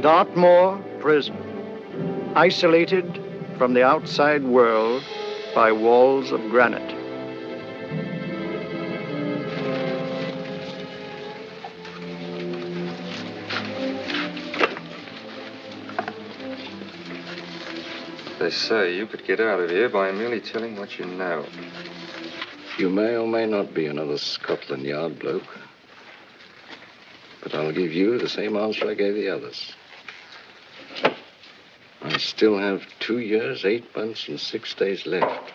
Dartmoor Prison, isolated from the outside world by walls of granite. They say you could get out of here by merely telling what you know. You may or may not be another Scotland Yard bloke. But I'll give you the same answer I gave the others. I still have 2 years, 8 months, and 6 days left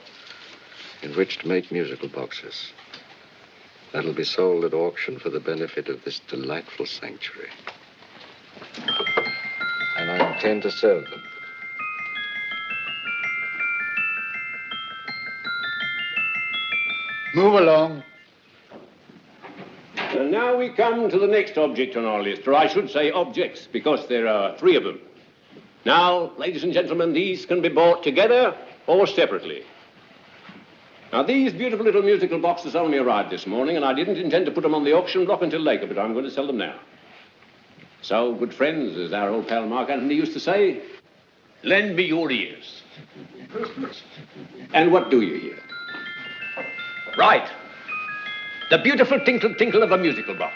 in which to make musical boxes. That'll be sold at auction for the benefit of this delightful sanctuary. And I intend to serve them. Move along. And now we come to the next object on our list, or I should say objects, because there are 3 of them. Now, ladies and gentlemen, these can be bought together or separately. Now, these beautiful little musical boxes only arrived this morning, and I didn't intend to put them on the auction block until later, but I'm going to sell them now. So, good friends, as our old pal Mark Antony used to say, lend me your ears. And what do you hear? Right. The beautiful tinkle tinkle of a musical box.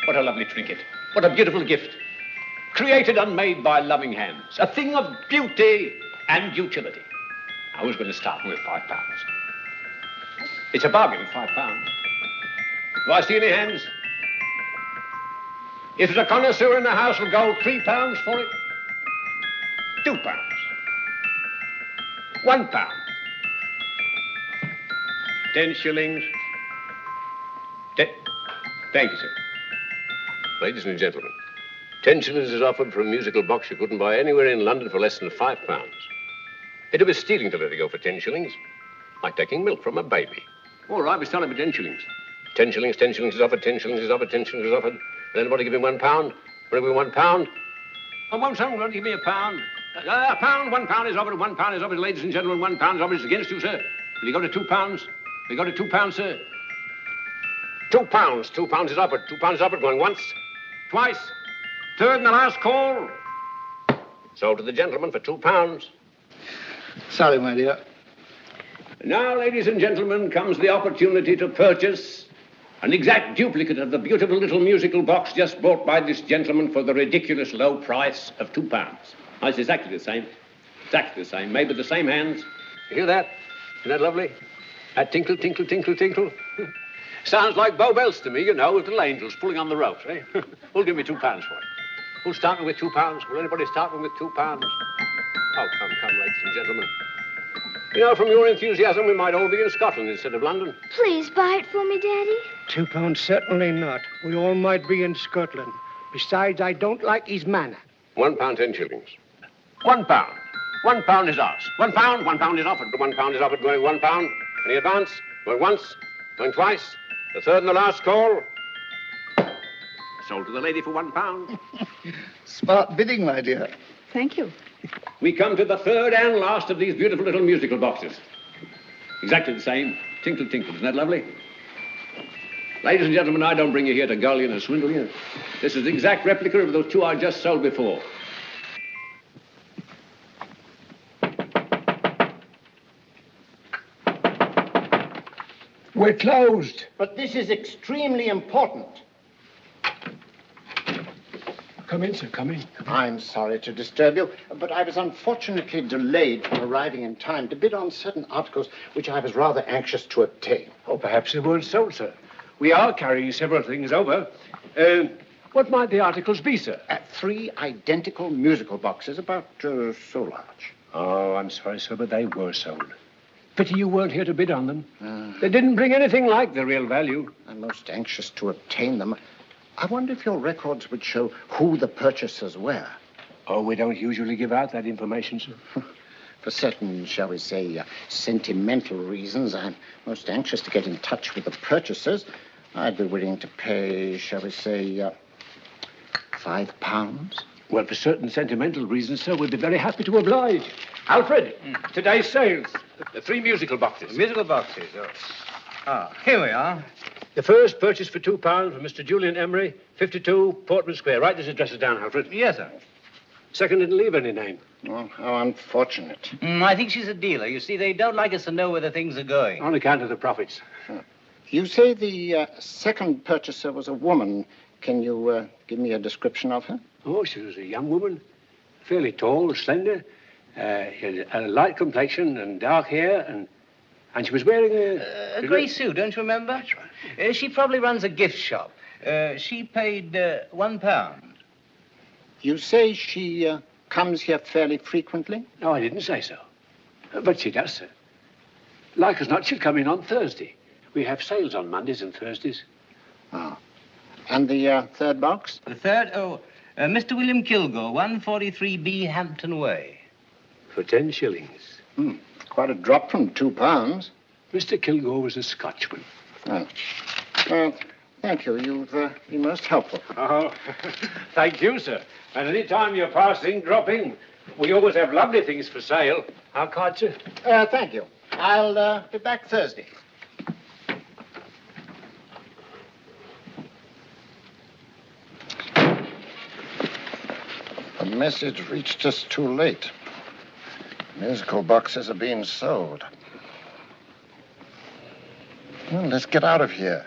What a lovely trinket. What a beautiful gift. Created and made by loving hands. A thing of beauty and utility. Now, who's going to start with £5? It's a bargain, £5. Do I see any hands? If there's a connoisseur in the house, will go £3 for it. £2. £1. 10 shillings. Thank you, sir. Ladies and gentlemen, 10 shillings is offered for a musical box you couldn't buy anywhere in London for less than £5. It'd be stealing to let it go for 10 shillings. Like taking milk from a baby. All right, we're selling for 10 shillings. 10 shillings, 10 shillings is offered, 10 shillings is offered, 10 shillings is offered. And anybody give me £1? Want to give me £1? Oh, won't someone give me £1? £1, £1 is offered, £1 is offered, ladies and gentlemen, £1 is offered. It's against you, sir. Will you go to £2? We go to £2, sir. £2. £2 is offered. £2 is offered. Going once, twice, third and the last call. Sold to the gentleman for £2. Sorry, my dear. Now, ladies and gentlemen, comes the opportunity to purchase an exact duplicate of the beautiful little musical box just bought by this gentleman for the ridiculous low price of £2. Now, it's exactly the same. Exactly the same. Made with the same hands. You hear that? Isn't that lovely? That tinkle, tinkle, tinkle, tinkle. Sounds like Bow Bells to me, you know, with little angels pulling on the ropes, eh? Who'll give me £2 for it? Who's starting with £2? Will anybody start with £2? Oh, come, ladies and gentlemen. You know, from your enthusiasm, we might all be in Scotland instead of London. Please buy it for me, Daddy. £2, certainly not. We all might be in Scotland. Besides, I don't like his manner. £1, 10 shillings. £1. £1 is asked. £1, £1 is offered. £1 is offered, going £1. Any advance? Going once, going twice, the third and the last call. Sold to the lady for £1. Smart bidding, my dear. Thank you. We come to the third and last of these beautiful little musical boxes. Exactly the same. Tinkle, tinkle. Isn't that lovely? Ladies and gentlemen, I don't bring you here to gull you and swindle you. This is the exact replica of those 2 I just sold before. We're closed. But this is extremely important. Come in, sir, come in. I'm sorry to disturb you, but I was unfortunately delayed from arriving in time to bid on certain articles which I was rather anxious to obtain. Oh, perhaps they weren't sold, sir. We are carrying several things over. What might the articles be, sir? 3 identical musical boxes, about so large. Oh, I'm sorry, sir, but they were sold. Pity you weren't here to bid on them. They didn't bring anything like the real value. I'm most anxious to obtain them. I wonder if your records would show who the purchasers were. Oh, we don't usually give out that information, sir. For certain, shall we say, sentimental reasons, I'm most anxious to get in touch with the purchasers. I'd be willing to pay, shall we say, £5. Well, for certain sentimental reasons, sir, we'd be very happy to oblige. Alfred, today's sales. The 3 musical boxes. Musical boxes, oh. Ah, here we are. The first purchase for £2 from Mr. Julian Emery, 52 Portman Square. Write these addresses down, Alfred. Yes, sir. Second didn't leave any name. Oh, how unfortunate. I think she's a dealer. You see, they don't like us to know where the things are going. On account of the profits. You say the second purchaser was a woman. Can you give me a description of her? Oh, she was a young woman, fairly tall, slender, had a light complexion and dark hair, and she was wearing A grey suit, don't you remember? That's right. She probably runs a gift shop. She paid £1. You say she comes here fairly frequently? No, I didn't say so. But she does, sir. Like as not, she'll come in on Thursday. We have sales on Mondays and Thursdays. Oh. And the third box? The third, Mr. William Kilgore, 143B Hampton Way. For 10 shillings. Quite a drop from £2. Mr. Kilgore was a Scotchman. Oh. Thank you. You've been most helpful. Oh, thank you, sir. And any time you're passing, drop in. We always have lovely things for sale. How kind, sir? Thank you. I'll be back Thursday. The message reached us too late. Musical boxes are being sold. Well, let's get out of here.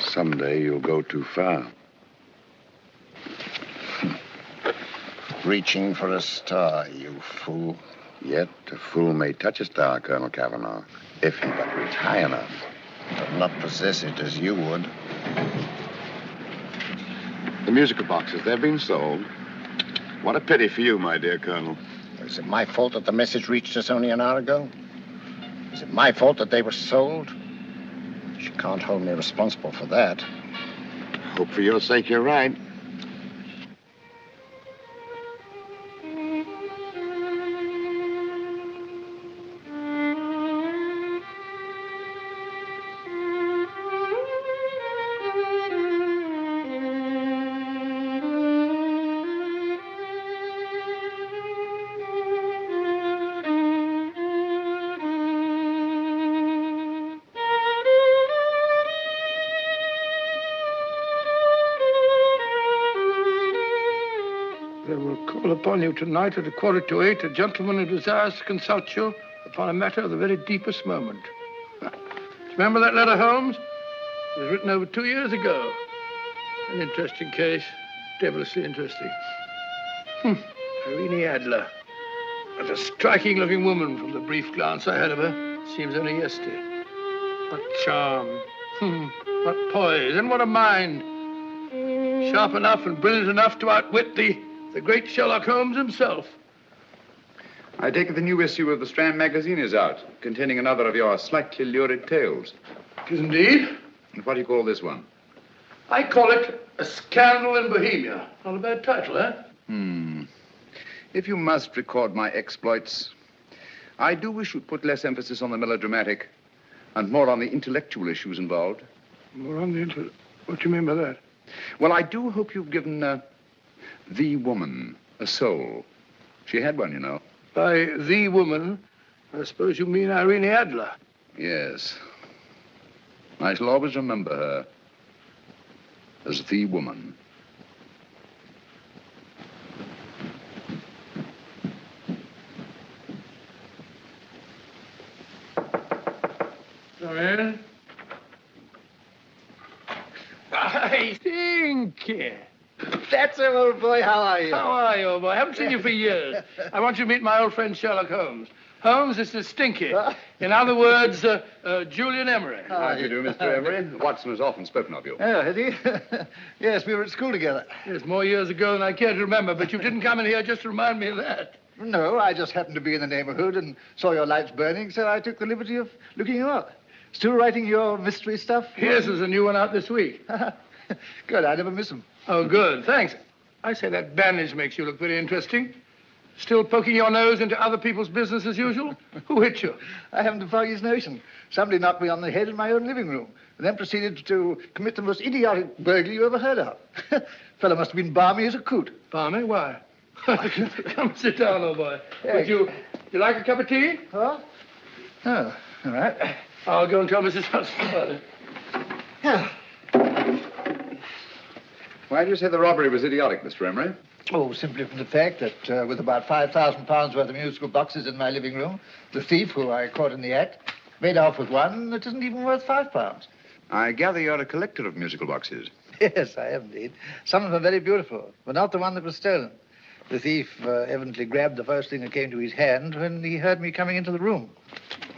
Someday you'll go too far. Reaching for a star, you fool. Yet a fool may touch a star, Colonel Cavanaugh, if he but reach high enough. But not possess it as you would. The musical boxes, they've been sold. What a pity for you, my dear Colonel. Is it my fault that the message reached us only an hour ago? Is it my fault that they were sold? She can't hold me responsible for that. Hope for your sake you're right. Upon you tonight at 7:45, a gentleman who desires to consult you upon a matter of the very deepest moment. Do you remember that letter, Holmes? It was written over 2 years ago. An interesting case. Devilishly interesting. Irene Adler. What a striking-looking woman from the brief glance I had of her. Seems only yesterday. What charm. What poise and what a mind. Sharp enough and brilliant enough to outwit the great Sherlock Holmes himself. I take it the new issue of the Strand magazine is out, containing another of your slightly lurid tales. It is indeed. And what do you call this one? I call it A Scandal in Bohemia. Not a bad title, eh? If you must record my exploits, I do wish you'd put less emphasis on the melodramatic and more on the intellectual issues involved. More on the What do you mean by that? Well, I do hope you've given the woman a soul. She had one, you know. By the woman, I suppose you mean Irene Adler. Yes. I shall always remember her as the woman. Come in. I think. That's him, old boy. How are you? How are you, old boy? I haven't seen you for years. I want you to meet my old friend Sherlock Holmes. Holmes, this is Stinky. In other words, Julian Emery. How do you do, Mr. Emery? Watson has often spoken of you. Oh, has he? Yes, we were at school together. Yes, more years ago than I care to remember, but you didn't come in here just to remind me of that. No, I just happened to be in the neighborhood and saw your lights burning, so I took the liberty of looking you up. Still writing your mystery stuff? Yes, there's a new one out this week. Good, I never miss them. Oh, good, thanks. I say that bandage makes you look very interesting. Still poking your nose into other people's business as usual? Who hit you? I haven't the foggiest notion. Somebody knocked me on the head in my own living room and then proceeded to commit the most idiotic burglary you ever heard of. Fellow must have been balmy as a coot. Balmy? Why? Come sit down, old boy. Hey. You like a cup of tea? Huh? Oh, all right. I'll go and tell Mrs. Hudson about it. Yeah. Why do you say the robbery was idiotic, Mr. Emery? Oh, simply from the fact that with about £5,000 worth of musical boxes in my living room, the thief, who I caught in the act, made off with one that isn't even worth £5. I gather you're a collector of musical boxes. Yes, I am indeed. Some of them are very beautiful, but not the one that was stolen. The thief evidently grabbed the first thing that came to his hand when he heard me coming into the room.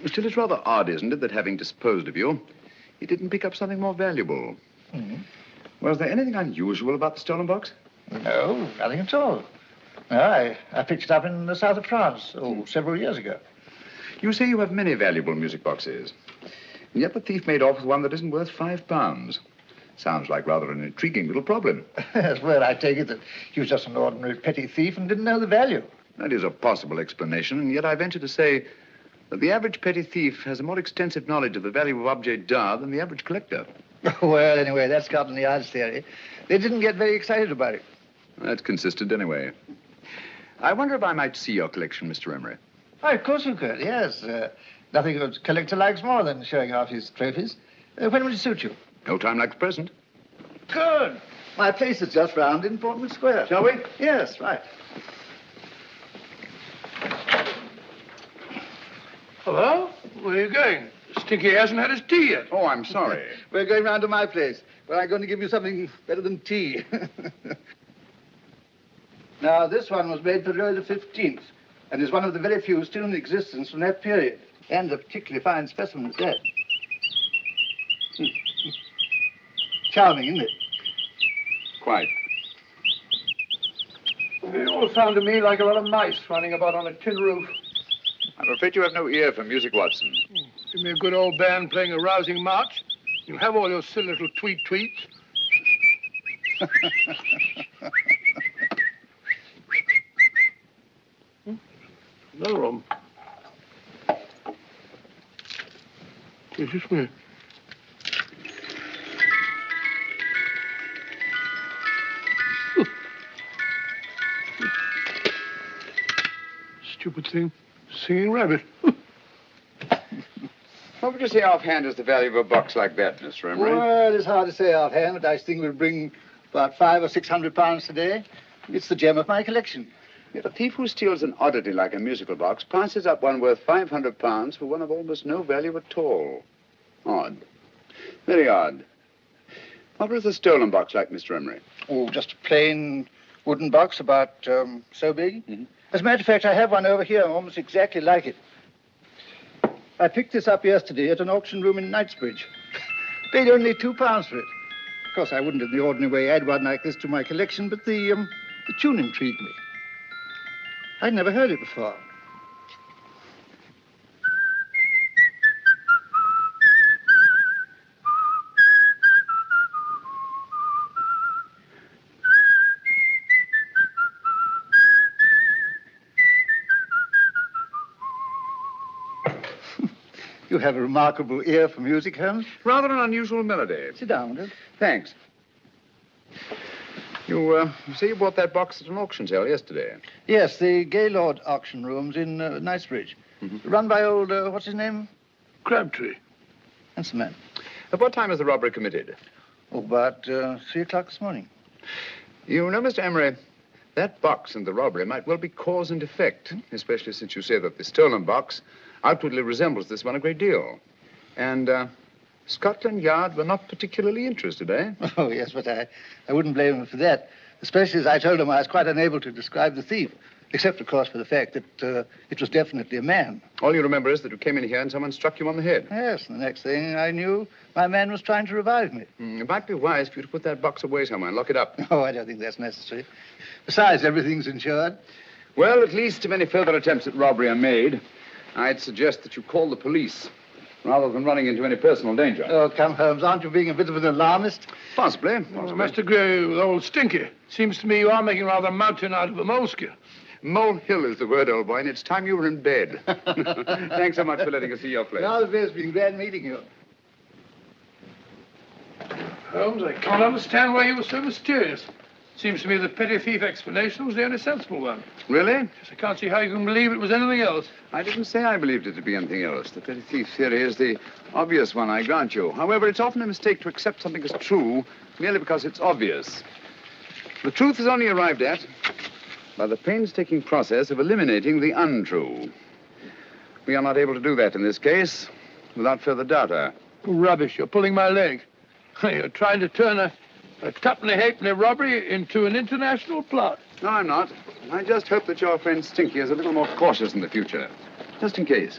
Still, it's rather odd, isn't it, that having disposed of you, he didn't pick up something more valuable. Mm-hmm. Was there anything unusual about the stolen box? No, nothing at all. No, I picked it up in the south of France, several years ago. You say you have many valuable music boxes, and yet the thief made off with one that isn't worth £5. Sounds like rather an intriguing little problem. Yes, well, I take it that he was just an ordinary petty thief and didn't know the value. That is a possible explanation, and yet I venture to say that the average petty thief has a more extensive knowledge of the value of objets d'art than the average collector. Well, anyway, that's Scotland Yard's theory. They didn't get very excited about it. That's consistent anyway. I wonder if I might see your collection, Mr. Emery. Oh, of course you could, yes. Nothing a collector likes more than showing off his trophies. When would it suit you? No time like the present. Good. My place is just round in Portman Square. Shall we? Yes, right. Hello? Where are you going? Stinky hasn't had his tea yet. Oh, I'm sorry. We're going round to my place, where I'm going to give you something better than tea. Now, this one was made for Louis XV, and is one of the very few still in existence from that period. And a particularly fine specimen is that. Charming, isn't it? Quite. They all sound to me like a lot of mice running about on a tin roof. I'm afraid you have no ear for music, Watson. Give me a good old band playing a rousing march. You'll have all your silly little tweets. Another one. This is me. Stupid thing. Singing rabbit. What would you say offhand is the value of a box like that, Mr. Emery? Well, it's hard to say offhand, but I think we'll bring about £500 or £600 today. It's the gem of my collection. Yet a thief who steals an oddity like a musical box passes up one worth £500 for one of almost no value at all. Odd. Very odd. What was the stolen box like, Mr. Emery? Oh, just a plain wooden box about so big. Mm-hmm. As a matter of fact, I have one over here almost exactly like it. I picked this up yesterday at an auction room in Knightsbridge. Paid only £2 for it. Of course, I wouldn't in the ordinary way add one like this to my collection, but the tune intrigued me. I'd never heard it before. You have a remarkable ear for music, Holmes. Rather an unusual melody. Sit down, will you? Thanks. You say you bought that box at an auction sale yesterday? Yes, the Gaylord auction rooms in Knightsbridge. Mm-hmm. Run by old, what's his name? Crabtree. That's the man. At what time was the robbery committed? Oh, about 3 o'clock this morning. You know, Mr. Emery, that box and the robbery might well be cause and effect, especially since you say that the stolen box outwardly resembles this one a great deal. And Scotland Yard were not particularly interested, eh? Oh, yes, but I wouldn't blame them for that, especially as I told them I was quite unable to describe the thief, except, of course, for the fact that it was definitely a man. All you remember is that you came in here and someone struck you on the head. Yes, and the next thing I knew, my man was trying to revive me. It might be wise for you to put that box away somewhere and lock it up. Oh, I don't think that's necessary. Besides, everything's insured. Well, at least if any further attempts at robbery are made, I'd suggest that you call the police, rather than running into any personal danger. Oh, come, Holmes, aren't you being a bit of an alarmist? Possibly. Well, Mr. Gray, with old Stinky, seems to me you are making rather a mountain out of a molehill. Molehill is the word, old boy, and it's time you were in bed. Thanks so much for letting us see your place. Now, it's been glad meeting you. Holmes, I can't understand why you were so mysterious. Seems to me the petty thief explanation was the only sensible one. Really? Yes, I can't see how you can believe it was anything else. I didn't say I believed it to be anything else. The petty thief theory is the obvious one, I grant you. However, it's often a mistake to accept something as true merely because it's obvious. The truth is only arrived at by the painstaking process of eliminating the untrue. We are not able to do that in this case without further data. Rubbish. You're pulling my leg. You're trying to turn a tuppenny halfpenny robbery into an international plot. No, I'm not. I just hope that your friend Stinky is a little more cautious in the future. Just in case.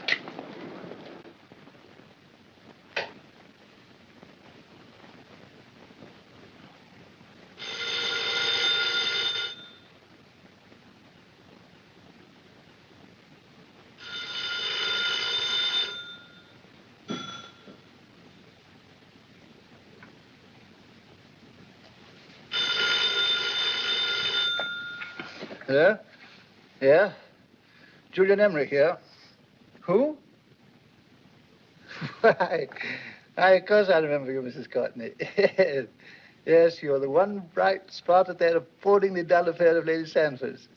Hello? Yeah? Julian Emery here. Who? Why, of course I remember you, Mrs. Courtney. Yes, you're the one bright spot at that appallingly dull affair of Lady Sanford's.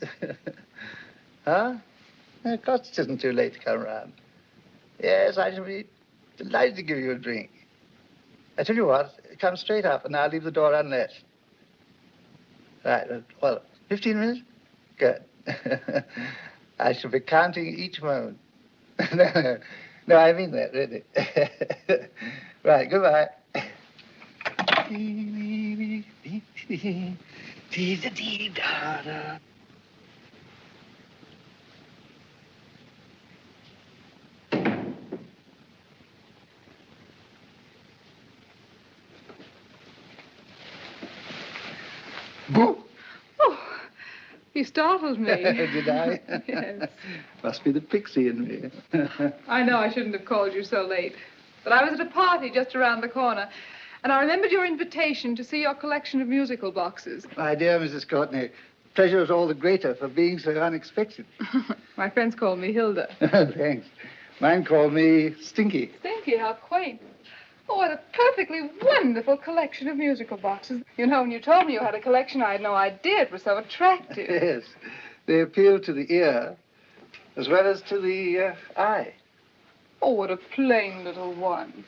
Huh? Of course it isn't too late to come round. Yes, I shall be delighted to give you a drink. I tell you what, come straight up and I'll leave the door unlatched. Right, well, 15 minutes? Good. I shall be counting each moment. No, I mean that, really. Right, goodbye. Boo! You startled me. Did I? Yes. Must be the pixie in me. I know I shouldn't have called you so late. But I was at a party just around the corner, and I remembered your invitation to see your collection of musical boxes. My dear Mrs. Courtney, pleasure is all the greater for being so unexpected. My friends call me Hilda. Thanks. Mine called me Stinky. Stinky, how quaint. Oh, what a perfectly wonderful collection of musical boxes. You know, when you told me you had a collection, I had no idea it was so attractive. Yes. They appeal to the ear as well as to the eye. Oh, what a plain little one.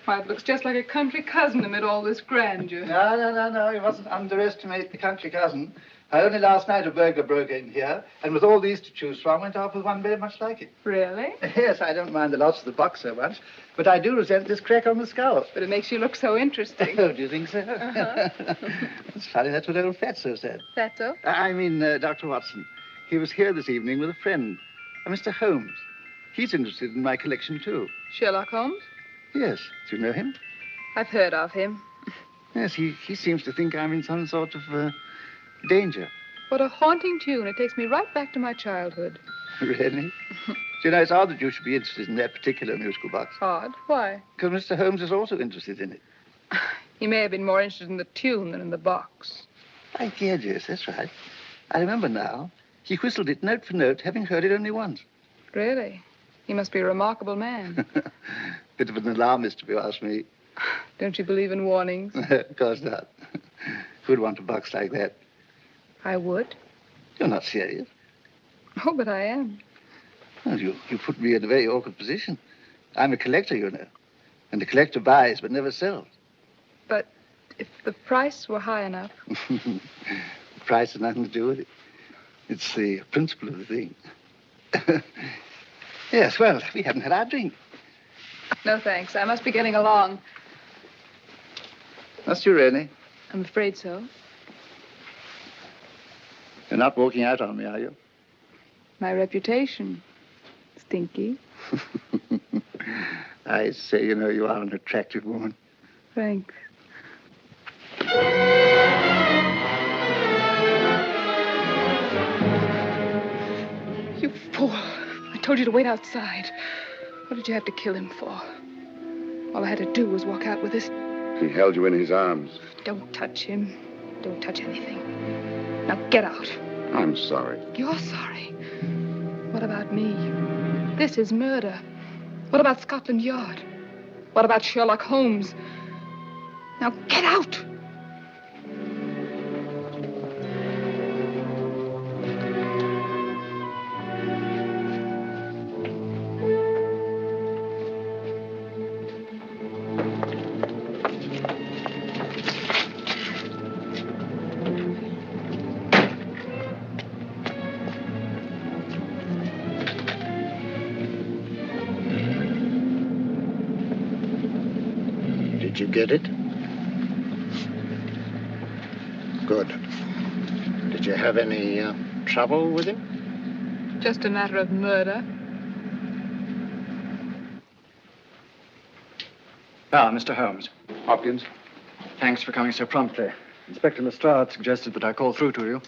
Why, it looks just like a country cousin amid all this grandeur. No. You mustn't underestimate the country cousin. Only last night a burglar broke in here, and with all these to choose from, went off with one very much like it. Really? Yes, I don't mind the loss of the box so much, but I do resent this crack on the skull. But it makes you look so interesting. Oh, do you think so? It's funny, that's what old Fatso said. Fatso? I mean, Dr. Watson. He was here this evening with a friend, a Mr. Holmes. He's interested in my collection, too. Sherlock Holmes? Yes. Do you know him? I've heard of him. Yes, he seems to think I'm in some sort of danger. What a haunting tune. It takes me right back to my childhood. Really? Do you know, it's odd that you should be interested in that particular musical box. Odd? Why? Because Mr. Holmes is also interested in it. He may have been more interested in the tune than in the box. My dear, yes, that's right. I remember now. He whistled it note for note, having heard it only once. Really? He must be a remarkable man. Bit of an alarmist, if you ask me. Don't you believe in warnings? Of course not. Who'd want a box like that? I would. You're not serious. Oh, but I am. Well, you put me in a very awkward position. I'm a collector, you know. And the collector buys but never sells. But if the price were high enough... The price has nothing to do with it. It's the principle of the thing. Yes, well, we haven't had our drink. No, thanks. I must be getting along. Must you really? I'm afraid so. You're not walking out on me, are you? My reputation. Stinky. I say, you know, you are an attractive woman. Thanks. You fool. I told you to wait outside. What did you have to kill him for? All I had to do was walk out with this. He held you in his arms. Don't touch him. Don't touch anything. Now get out. I'm sorry. You're sorry. What about me? This is murder. What about Scotland Yard? What about Sherlock Holmes? Now get out! Did you get it? Good. Did you have any trouble with him? Just a matter of murder. Ah, Mr. Holmes. Hopkins. Thanks for coming so promptly. Inspector Lestrade suggested that I call through to you.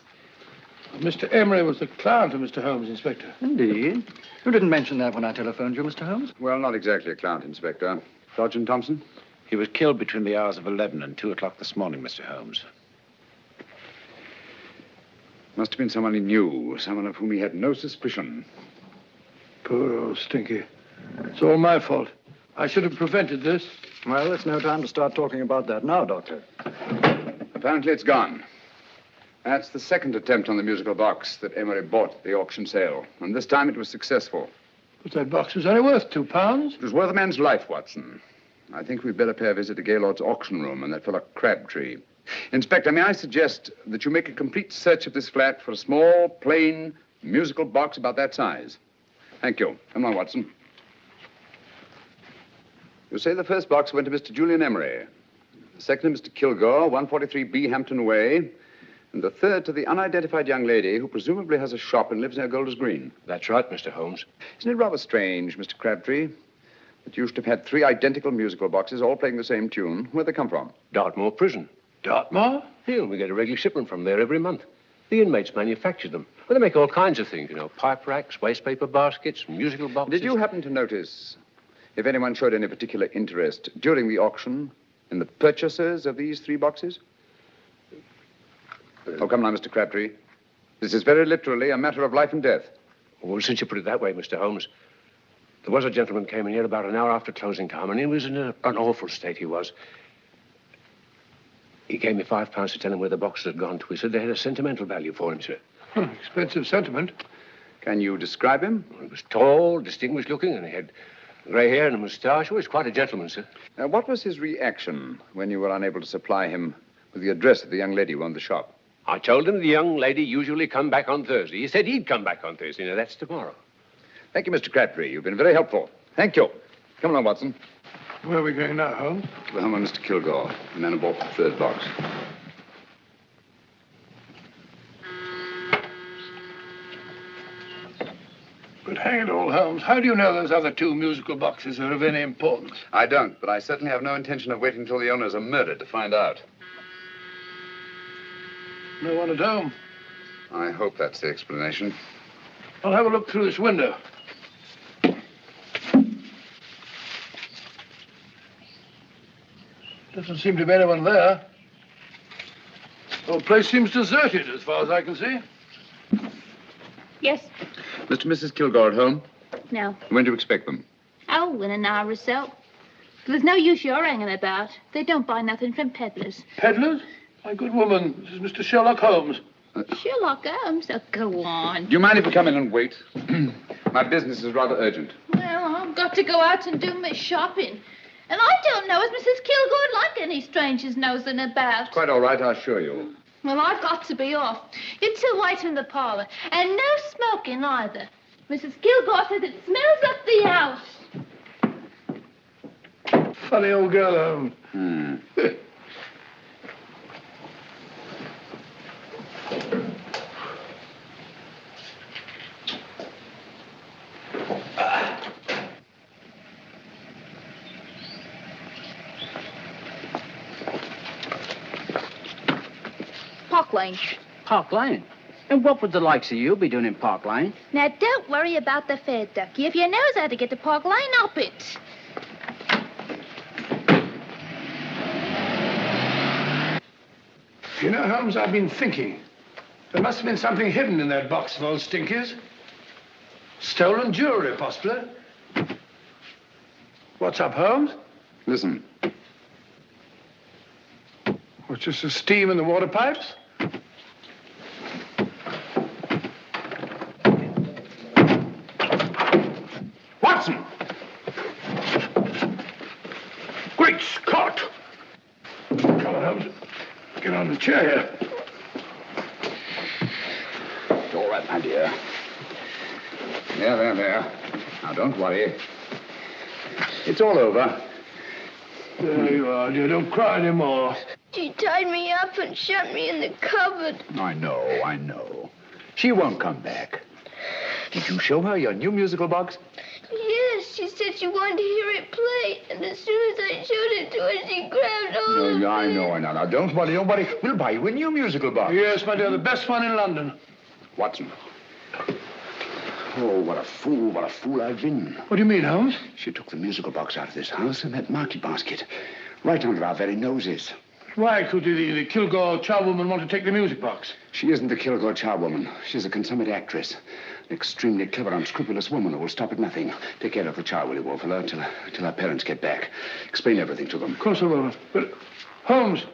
Mr. Emery was the client of Mr. Holmes, Inspector. Indeed. You didn't mention that when I telephoned you, Mr. Holmes. Well, not exactly a client, Inspector. Sergeant Thompson? He was killed between the hours of 11 and 2 o'clock this morning, Mr. Holmes. Must have been someone he knew, someone of whom he had no suspicion. Poor old Stinky. It's all my fault. I should have prevented this. Well, it's no time to start talking about that now, Doctor. Apparently it's gone. That's the second attempt on the musical box that Emery bought at the auction sale. And this time it was successful. But that box was only worth £2. It was worth a man's life, Watson. I think we'd better pay a visit to Gaylord's auction room and that fellow Crabtree. Inspector, may I suggest that you make a complete search of this flat for a small, plain, musical box about that size? Thank you. Come on, Watson. You say the first box went to Mr. Julian Emery. The second to Mr. Kilgore, 143B Hampton Way. And the third to the unidentified young lady who presumably has a shop and lives near Golders Green. That's right, Mr. Holmes. Isn't it rather strange, Mr. Crabtree, that you should have had 3 identical musical boxes all playing the same tune? Where'd they come from? Dartmoor Prison. Dartmoor? Yeah, we get a regular shipment from there every month. The inmates manufacture them. Well, they make all kinds of things, you know, pipe racks, waste paper baskets, musical boxes. Did you happen to notice if anyone showed any particular interest during the auction in the purchasers of these 3 boxes? Oh, come now, Mr. Crabtree. This is very literally a matter of life and death. Well, since you put it that way, Mr. Holmes, there was a gentleman came in here about an hour after closing time, and he was in an awful state, he was. He gave me £5 to tell him where the boxes had gone to. He said they had a sentimental value for him, sir. Expensive sentiment. Can you describe him? He was tall, distinguished looking, and he had grey hair and a moustache. He was quite a gentleman, sir. What was his reaction when you were unable to supply him with the address of the young lady who owned the shop? I told him the young lady usually come back on Thursday. He said he'd come back on Thursday. Now, that's tomorrow. Thank you, Mr. Crabtree. You've been very helpful. Thank you. Come along, Watson. Where are we going now, Holmes? To the home of Mr. Kilgore, the man who bought the 3rd box. But hang it all, Holmes, how do you know those other 2 musical boxes are of any importance? I don't, but I certainly have no intention of waiting until the owners are murdered to find out. No one at home. I hope that's the explanation. I'll have a look through this window. Doesn't seem to be anyone there. The whole place seems deserted, as far as I can see. Yes. Mr. and Mrs. Kilgore at home? No. When do you expect them? Oh, in an hour or so. There's no use your hanging about. They don't buy nothing from peddlers. Peddlers? My good woman, this is Mr. Sherlock Holmes. Sherlock Holmes? Oh, go on. Do you mind if we come in and wait? My business is rather urgent. Well, I've got to go out and do my shopping. And I don't know as Mrs. Kilgore like any strangers nosing about. Quite all right, I assure you. Well, I've got to be off. You two wait in the parlor. And no smoking either. Mrs. Kilgore says it smells up the house. Funny old girl, Holmes. Park Lane. Park Lane? And what would the likes of you be doing in Park Lane? Now, don't worry about the fare, Ducky. If you knows how to get to Park Lane, up it. You know, Holmes, I've been thinking. There must have been something hidden in that box of old Stinky's. Stolen jewelry, possibly. What's up, Holmes? Listen. What's just the steam in the water pipes? Watson! Great Scott! Come on, Holmes. Get on the chair here. It's all right, my dear. There. Now, don't worry. It's all over. There you are, dear. Don't cry anymore. She tied me up and shut me in the cupboard. I know. She won't come back. Did you show her your new musical box? Yes, she said she wanted to hear it play, and as soon as I showed it to her, she grabbed hold of No, I know. Now, don't worry. We'll buy you a new musical box. Yes, my dear, the best one in London. Watson. Oh, what a fool I've been. What do you mean, Holmes? She took the musical box out of this house in that market basket, right under our very noses. Why could the Kilgore charwoman want to take the music box? She isn't the Kilgore charwoman. She's a consummate actress. An extremely clever, unscrupulous woman who will stop at nothing. Take care of the child, will you, Wolfella, until our parents get back. Explain everything to them. Of course I will. But, Holmes,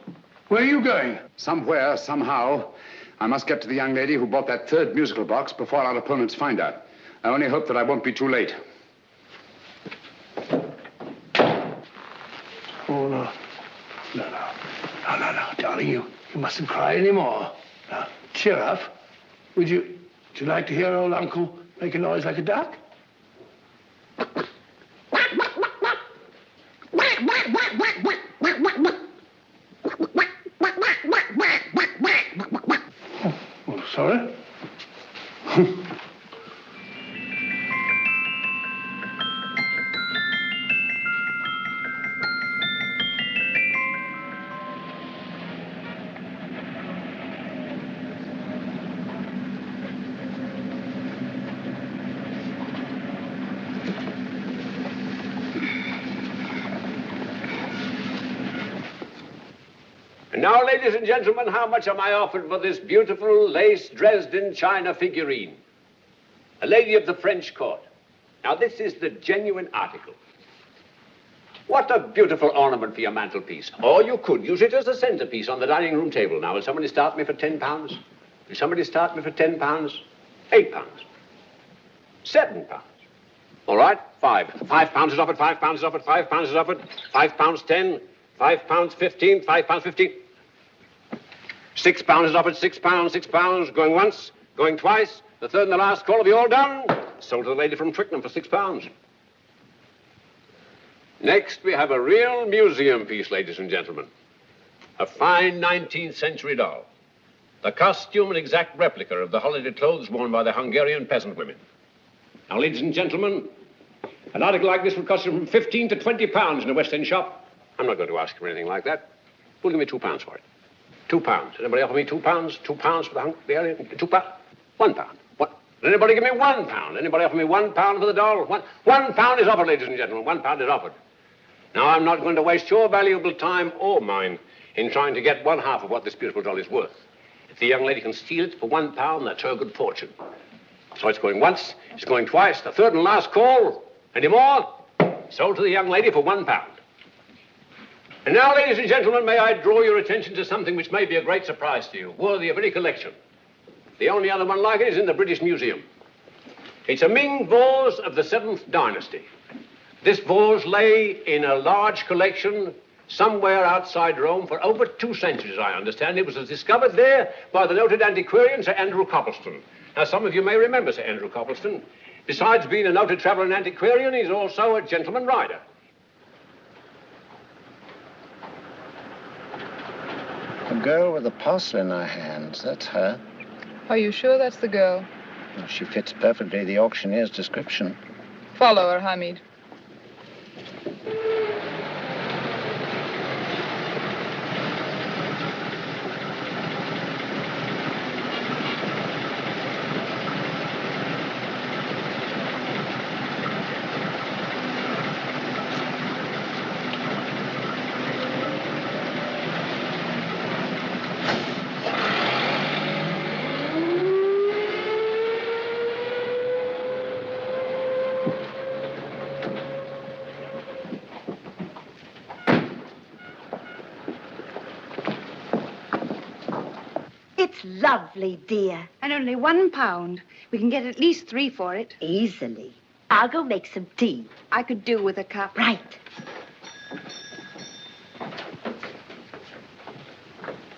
where are you going? Somewhere, somehow. I must get to the young lady who bought that third musical box before our opponents find out. I only hope that I won't be too late. Oh, no. No, darling, you mustn't cry anymore. Now, cheer up. Would you like to hear old Uncle make a noise like a duck? Oh, sorry. And now, ladies and gentlemen, how much am I offered for this beautiful lace Dresden china figurine? A lady of the French court. Now, this is the genuine article. What a beautiful ornament for your mantelpiece. Or you could use it as a centerpiece on the dining room table. Now, will somebody start me for £10? Will somebody start me for £10? £8? £7? All right, £5 is offered, £5 is offered, £5 is offered, £5.10, £5.15, £5.15. £6 is offered, £6, going once, going twice. The third and the last call. Have you all done? Sold to the lady from Twickenham for £6. Next, we have a real museum piece, ladies and gentlemen. A fine 19th century doll. The costume an exact replica of the holiday clothes worn by the Hungarian peasant women. Now, ladies and gentlemen, an article like this would cost you from £15 to £20 in a West End shop. I'm not going to ask you for anything like that. Who'll give me £2 for it? £2. Anybody offer me £2? £2 for the Hungarian? £2? £1. What? Did anybody give me £1? Anybody offer me £1 for the doll? £1 is offered, ladies and gentlemen. £1 is offered. Now, I'm not going to waste your valuable time or mine in trying to get one half of what this beautiful doll is worth. If the young lady can steal it for £1, that's her good fortune. So it's going once, it's going twice, the third and last call. Any more? Sold to the young lady for £1. And now, ladies and gentlemen, may I draw your attention to something which may be a great surprise to you, worthy of any collection. The only other one like it is in the British Museum. It's a Ming vase of the 7th dynasty. This vase lay in a large collection somewhere outside Rome for over 2 centuries, I understand. It was discovered there by the noted antiquarian Sir Andrew Coppleston. Now, some of you may remember Sir Andrew Coppleston. Besides being a noted traveler and antiquarian, he's also a gentleman rider. The girl with the parcel in her hands, that's her. Are you sure that's the girl? Well, she fits perfectly the auctioneer's description. Follow her, Hamid. It's lovely, dear. And only £1. We can get at least 3 for it. Easily. I'll go make some tea. I could do with a cup. Right.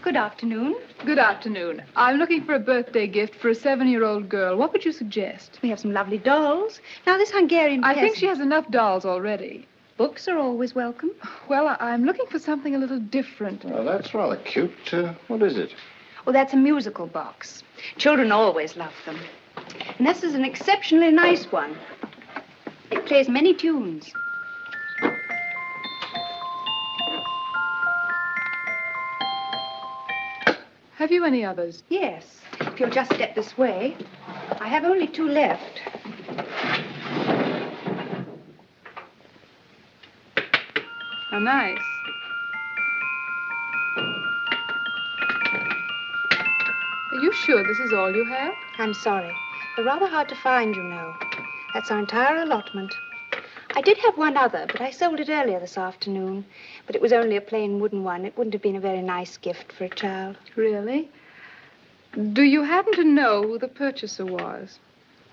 Good afternoon. Good afternoon. I'm looking for a birthday gift for a 7-year-old girl. What would you suggest? We have some lovely dolls. Now, this Hungarian I think peasant... she has enough dolls already. Books are always welcome. Well, I'm looking for something a little different. Well, that's rather cute. What is it? Well, that's a musical box. Children always love them. And this is an exceptionally nice one. It plays many tunes. Have you any others? Yes. If you'll just step this way. I have only 2 left. How nice. Are you sure this is all you have? I'm sorry. They're rather hard to find, you know. That's our entire allotment. I did have one other, but I sold it earlier this afternoon. But it was only a plain wooden one. It wouldn't have been a very nice gift for a child. Really? Do you happen to know who the purchaser was?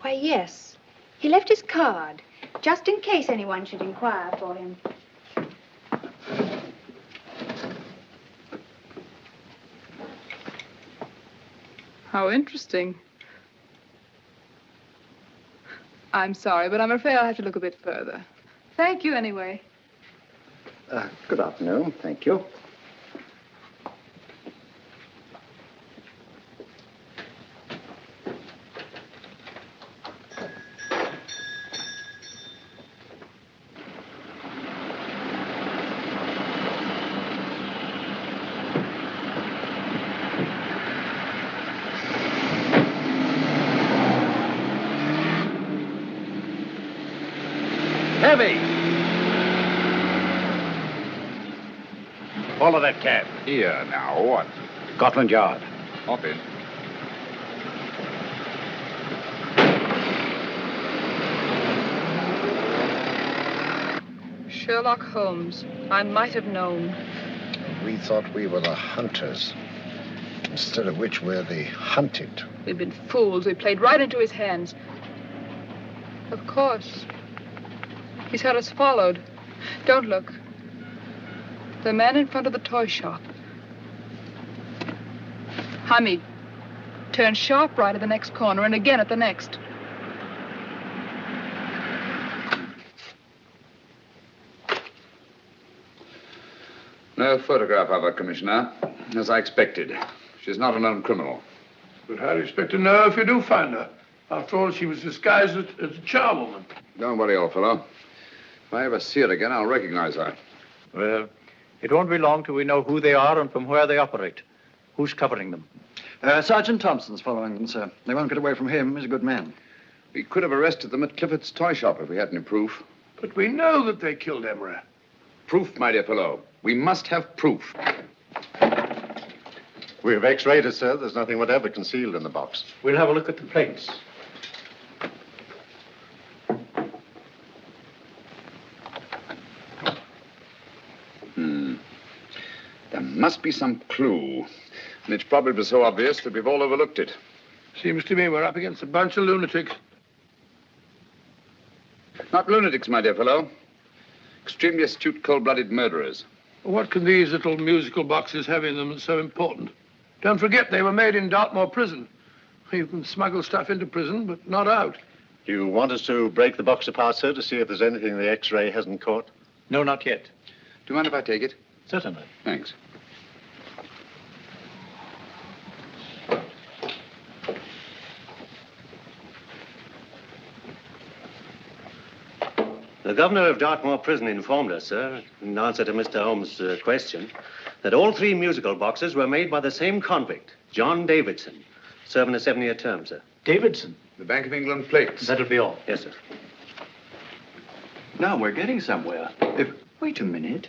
Why, yes. He left his card, just in case anyone should inquire for him. How interesting. I'm sorry, but I'm afraid I'll have to look a bit further. Thank you anyway. Good afternoon. Thank you. Heavy! Follow that cab. Here, now, what? Scotland Yard. Hop in. Sherlock Holmes. I might have known. We thought we were the hunters, instead of which we're the hunted. We've been fools. We played right into his hands. Of course. He's had us followed. Don't look. The man in front of the toy shop. Hamid, turn sharp right at the next corner and again at the next. No photograph of her, Commissioner, as I expected. She's not a known criminal. But how do you expect to know if you do find her? After all, she was disguised as a charwoman. Don't worry, old fellow. If I ever see her again, I'll recognize her. Well, it won't be long till we know who they are and from where they operate. Who's covering them? Sergeant Thompson's following them, sir. They won't get away from him. He's a good man. We could have arrested them at Clifford's toy shop if we had any proof. But we know that they killed Emery. Proof, my dear fellow. We must have proof. We've x-rayed it, sir. There's nothing whatever concealed in the box. We'll have a look at the plates. There must be some clue. And it's probably so obvious that we've all overlooked it. Seems to me we're up against a bunch of lunatics. Not lunatics, my dear fellow. Extremely astute, cold-blooded murderers. What can these little musical boxes have in them that's so important? Don't forget, they were made in Dartmoor prison. You can smuggle stuff into prison, but not out. Do you want us to break the box apart, sir, to see if there's anything the x-ray hasn't caught? No, not yet. Do you mind if I take it? Certainly. Thanks. The governor of Dartmoor Prison informed us, sir, in answer to Mr. Holmes' question, that all 3 musical boxes were made by the same convict, John Davidson, serving a 7-year term, sir. Davidson? The Bank of England plates. That'll be all. Yes, sir. Now we're getting somewhere. Wait a minute.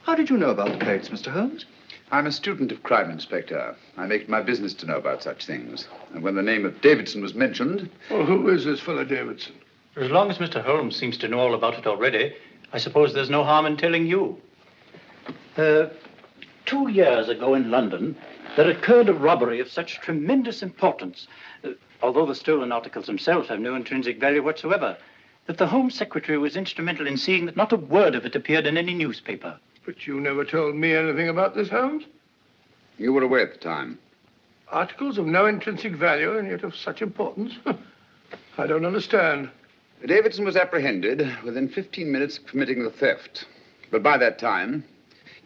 How did you know about the plates, Mr. Holmes? I'm a student of crime, Inspector. I make it my business to know about such things. And when the name of Davidson was mentioned... Well, who is this fellow Davidson? As long as Mr. Holmes seems to know all about it already, I suppose there's no harm in telling you. 2 years ago in London, there occurred a robbery of such tremendous importance, although the stolen articles themselves have no intrinsic value whatsoever, that the Home Secretary was instrumental in seeing that not a word of it appeared in any newspaper. But you never told me anything about this, Holmes. You were away at the time. Articles of no intrinsic value and yet of such importance? I don't understand. Davidson was apprehended within 15 minutes of committing the theft. But by that time,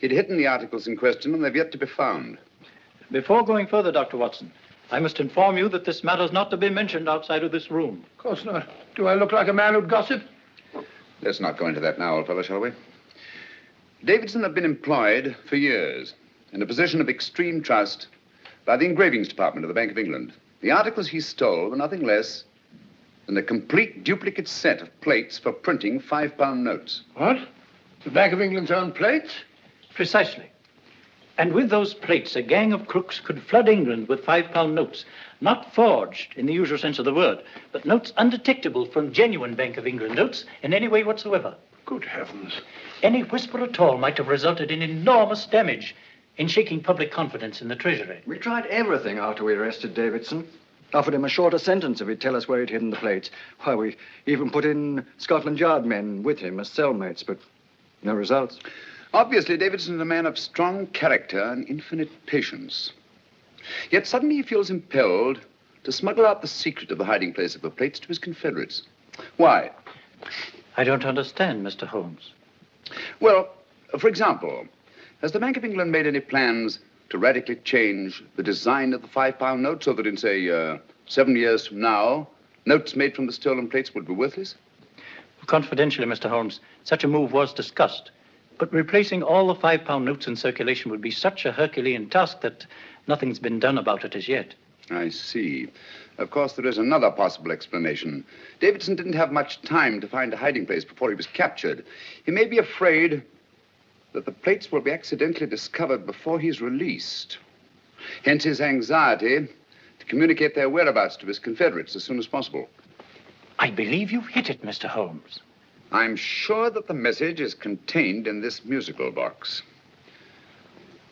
he'd hidden the articles in question, and they've yet to be found. Before going further, Dr. Watson, I must inform you that this matter's not to be mentioned outside of this room. Of course not. Do I look like a man who'd gossip? Let's not go into that now, old fellow, shall we? Davidson had been employed for years in a position of extreme trust by the engravings department of the Bank of England. The articles he stole were nothing less than a complete duplicate set of plates for printing £5 notes. What? The Bank of England's own plates? Precisely. And with those plates, a gang of crooks could flood England with £5 notes, not forged in the usual sense of the word, but notes undetectable from genuine Bank of England notes in any way whatsoever. Good heavens. Any whisper at all might have resulted in enormous damage in shaking public confidence in the Treasury. We tried everything after we arrested Davidson. Offered him a shorter sentence if he'd tell us where he'd hidden the plates. Why, we even put in Scotland Yard men with him as cellmates, but no results. Obviously, Davidson is a man of strong character and infinite patience. Yet suddenly he feels impelled to smuggle out the secret of the hiding place of the plates to his confederates. Why? I don't understand, Mr. Holmes. Well, for example, has the Bank of England made any plans to radically change the design of the £5 note so that in, say, 7 years from now, notes made from the stolen plates would be worthless? Confidentially, Mr. Holmes, such a move was discussed. But replacing all the £5 notes in circulation would be such a Herculean task that nothing's been done about it as yet. I see. Of course, there is another possible explanation. Davidson didn't have much time to find a hiding place before he was captured. He may be afraid that the plates will be accidentally discovered before he's released. Hence his anxiety to communicate their whereabouts to his confederates as soon as possible. I believe you've hit it, Mr. Holmes. I'm sure that the message is contained in this musical box.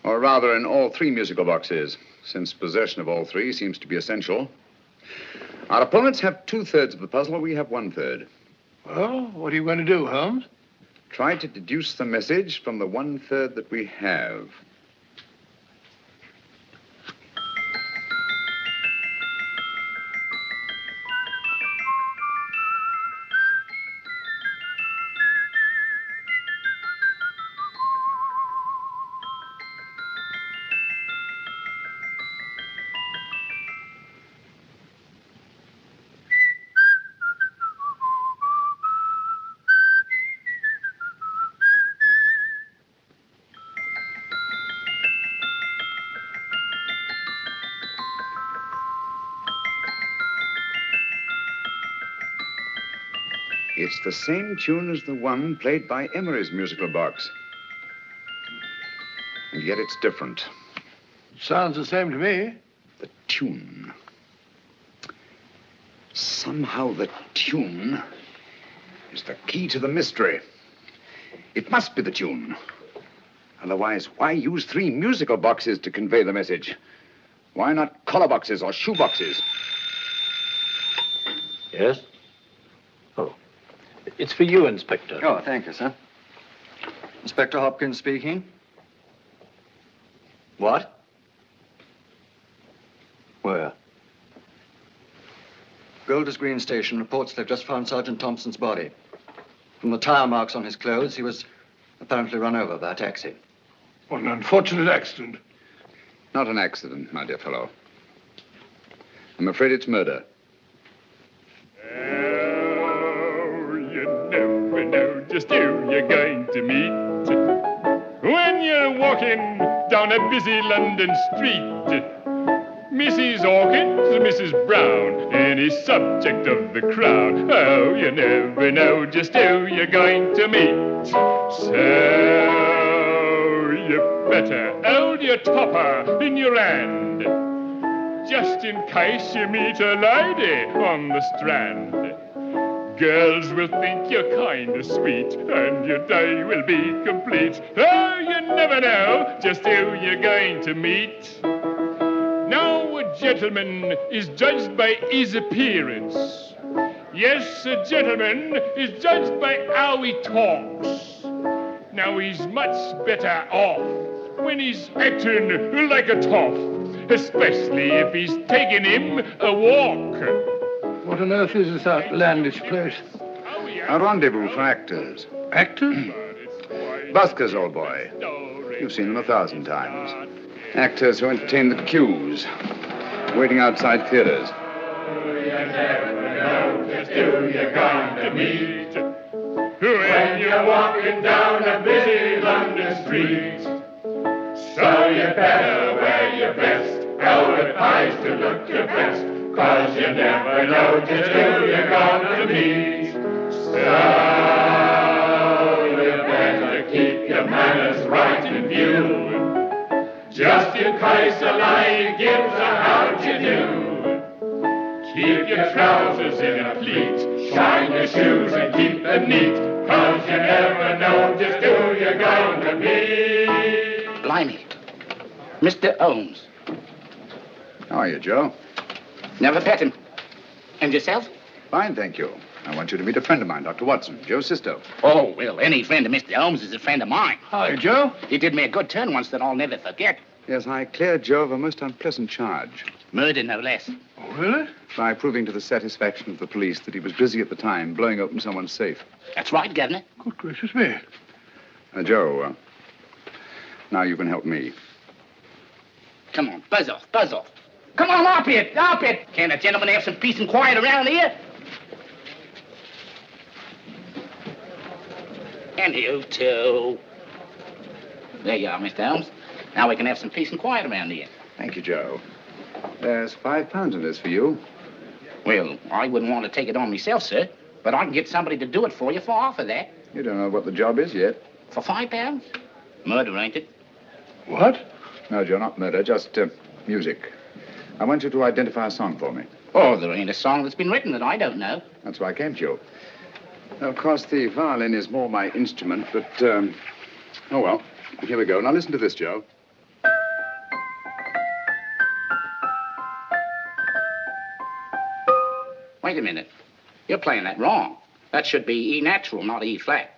Or rather, in all 3 musical boxes, since possession of all 3 seems to be essential. Our opponents have 2/3 of the puzzle, we have 1/3. Well, what are you going to do, Holmes? Try to deduce the message from the 1/3 that we have. It's the same tune as the one played by Emery's musical box. And yet it's different. Sounds the same to me. The tune. Somehow the tune is the key to the mystery. It must be the tune. Otherwise, why use 3 musical boxes to convey the message? Why not collar boxes or shoe boxes? Yes? Oh. It's for you, Inspector. Oh, thank you, sir. Inspector Hopkins speaking. What? Where? Golders Green Station reports they've just found Sergeant Thompson's body. From the tire marks on his clothes, he was apparently run over by a taxi. What an unfortunate accident. Not an accident, my dear fellow. I'm afraid it's murder. Never know just who you're going to meet when you're walking down a busy London street. Mrs. Hawkins, Mrs. Brown, any subject of the crowd. Oh, you never know just who you're going to meet. So you better hold your topper in your hand, just in case you meet a lady on the Strand. Girls will think you're kind of sweet, and your day will be complete. Oh, you never know just who you're going to meet. Now, a gentleman is judged by his appearance. Yes, a gentleman is judged by how he talks. Now, he's much better off when he's acting like a toff, especially if he's taking him a walk. What on earth is this outlandish place? A rendezvous for actors. Actors? Buskers, old boy. You've seen them 1,000 times. Actors who entertain the queues, waiting outside theaters. You never know just who you're going to meet when you're walking down a busy London street. So you better wear your best velvet ties to look your best, 'cause you never know just who you're going to meet. So you better keep your manners right in view, just in case a lady gives a how'd you do. Keep your trousers in a pleat, shine your shoes and keep them neat, 'cause you never know just who you're going to meet. Blimey. Mr. Holmes. How are you, Joe? Never met him. And yourself? Fine, thank you. I want you to meet a friend of mine, Dr. Watson, Joe's sister. Oh, well, any friend of Mr. Holmes is a friend of mine. Hi, Joe. He did me a good turn once that I'll never forget. Yes, I cleared Joe of a most unpleasant charge. Murder, no less. Oh, really? By proving to the satisfaction of the police that he was busy at the time blowing open someone's safe. That's right, Governor. Good gracious me. Joe, now you can help me. Come on, buzz off, buzz off. Come on, up it, up it. Can't a gentleman have some peace and quiet around here? And you too. There you are, Mr. Holmes. Now we can have some peace and quiet around here. Thank you, Joe. There's £5 in this for you. Well, I wouldn't want to take it on myself, sir, but I can get somebody to do it for you for half of that. You don't know what the job is yet. For £5? Murder, ain't it? What? No, Joe, not murder, just music. I want you to identify a song for me. Oh, there ain't a song that's been written that I don't know. That's why I came to you. Now, of course, the violin is more my instrument, but, oh, well, here we go. Now, listen to this, Joe. Wait a minute. You're playing that wrong. That should be E natural, not E flat.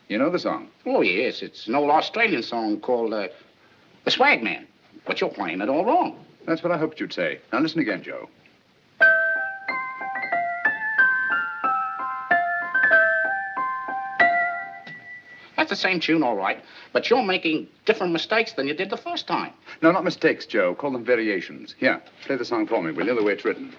You know the song? Oh, yes. It's an old Australian song called The Swag Man. But you're playing it all wrong. That's what I hoped you'd say. Now, listen again, Joe. That's the same tune, all right. But you're making different mistakes than you did the first time. No, not mistakes, Joe. Call them variations. Here, play the song for me, will you, the way it's written.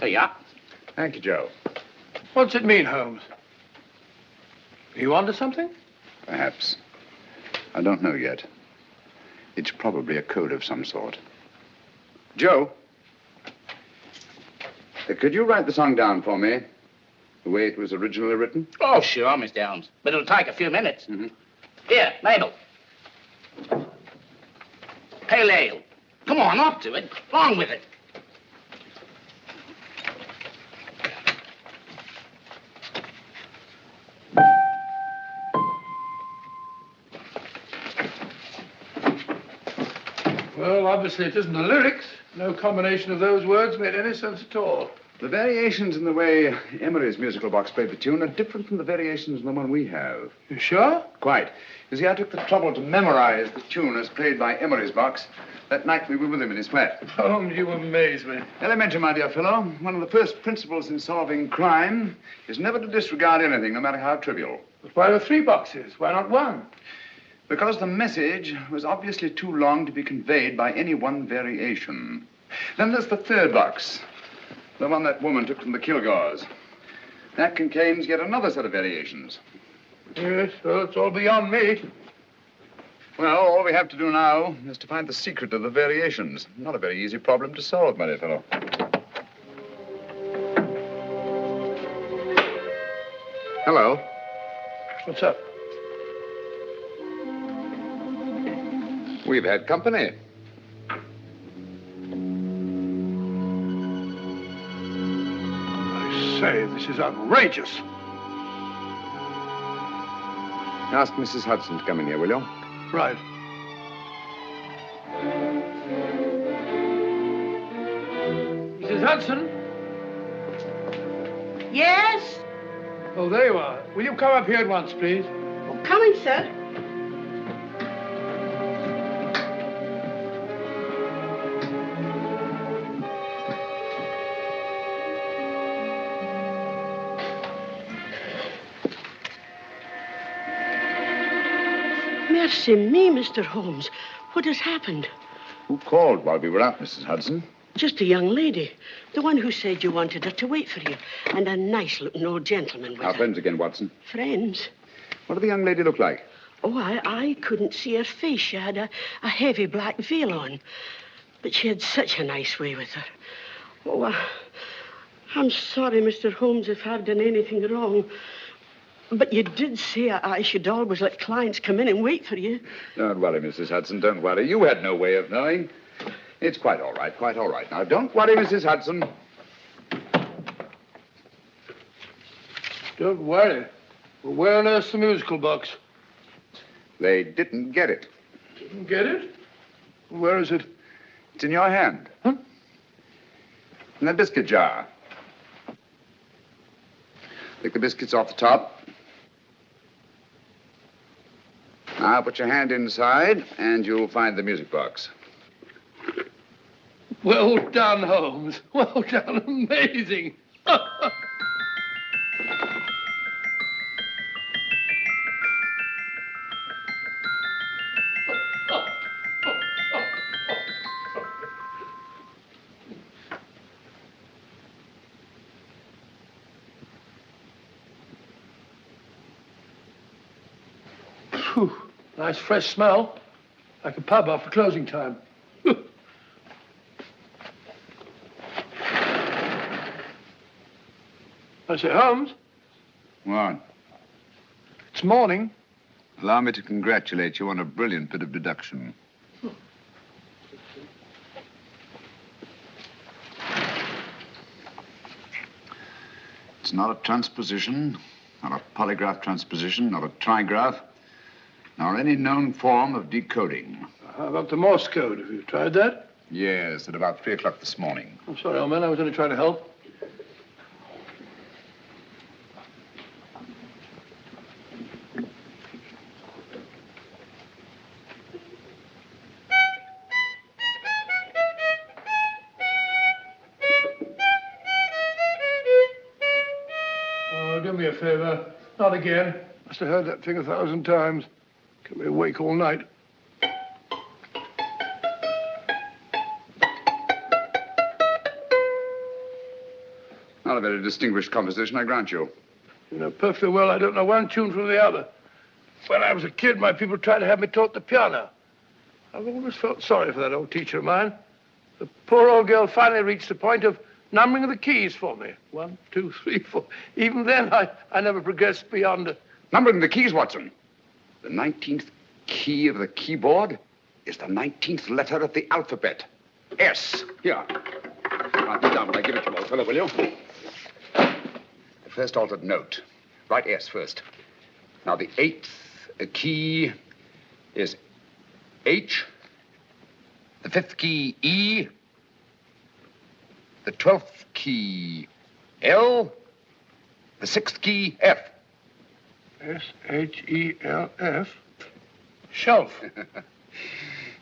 There you are. Thank you, Joe. What's it mean, Holmes? Are you onto something? Perhaps. I don't know yet. It's probably a code of some sort. Joe, could you write the song down for me, the way it was originally written? Oh, sure, Mr. Holmes. But it'll take a few minutes. Here, Mabel. Pale ale. Come on, up to it. Along with it. Well, obviously it isn't the lyrics. No combination of those words made any sense at all. The variations in the way Emery's musical box played the tune are different from the variations in the one we have. You sure? Quite. You see, I took the trouble to memorize the tune as played by Emery's box that night we were with him in his flat. Holmes, you amaze me. Elementary, my dear fellow. One of the first principles in solving crime is never to disregard anything, no matter how trivial. But why are 3 boxes? Why not 1? Because the message was obviously too long to be conveyed by any one variation. Then there's the 3rd box, the one that woman took from the Kilgores. That contains yet another set of variations. Yes, well, it's all beyond me. Well, all we have to do now is to find the secret of the variations. Not a very easy problem to solve, my dear fellow. Hello. What's up? We've had company. I say, this is outrageous. Ask Mrs. Hudson to come in here, will you? Right. Hudson? Yes? Oh, there you are. Will you come up here at once, please? Oh, coming, sir. Mercy me, Mr. Holmes. What has happened? Who called while we were out, Mrs. Hudson? Just a young lady. The one who said you wanted her to wait for you. And a nice-looking old gentleman with Our her. friends again, Watson. Friends? What did the young lady look like? Oh, I couldn't see her face. She had a heavy black veil on. But she had such a nice way with her. Oh, I'm sorry, Mr. Holmes, if I've done anything wrong. But you did say I should always let clients come in and wait for you. Don't worry, Mrs. Hudson, don't worry. You had no way of knowing. It's quite all right, quite all right. Now, don't worry, Mrs. Hudson. Don't worry. Well, where on earth's the musical box? They didn't get it. Didn't get it? Where is it? It's in your hand. Huh? In that biscuit jar. Take the biscuits off the top. Now put your hand inside, and you'll find the music box. Well done, Holmes. Well done. Amazing. Phew. Nice fresh smell. Like a pub after closing time. I say, Holmes, What? it's morning. Allow me to congratulate you on a brilliant bit of deduction. It's not a transposition, not a polygraph transposition, not a trigraph, nor any known form of decoding. How about the Morse code? Have you tried that? Yes, at about 3 o'clock this morning. I'm sorry, old man. I was only trying to help. Oh, do me a favor. Not again. Must have heard that thing 1,000 times. Kept me awake all night. Not a very distinguished composition, I grant you. You know perfectly well I don't know one tune from the other. When I was a kid, my people tried to have me taught the piano. I've always felt sorry for that old teacher of mine. The poor old girl finally reached the point of numbering the keys for me. 1, 2, 3, 4. Even then, I never progressed beyond it. Numbering the keys, Watson. The 19th key of the keyboard is the 19th letter of the alphabet. S. Here. Write it down when I give it to you, old fellow, will you? The first altered note. Write S first. Now, the 8th key is H. The 5th key, E. The 12th key, L. The 6th key, F. S-H-E-L-F. Shelf.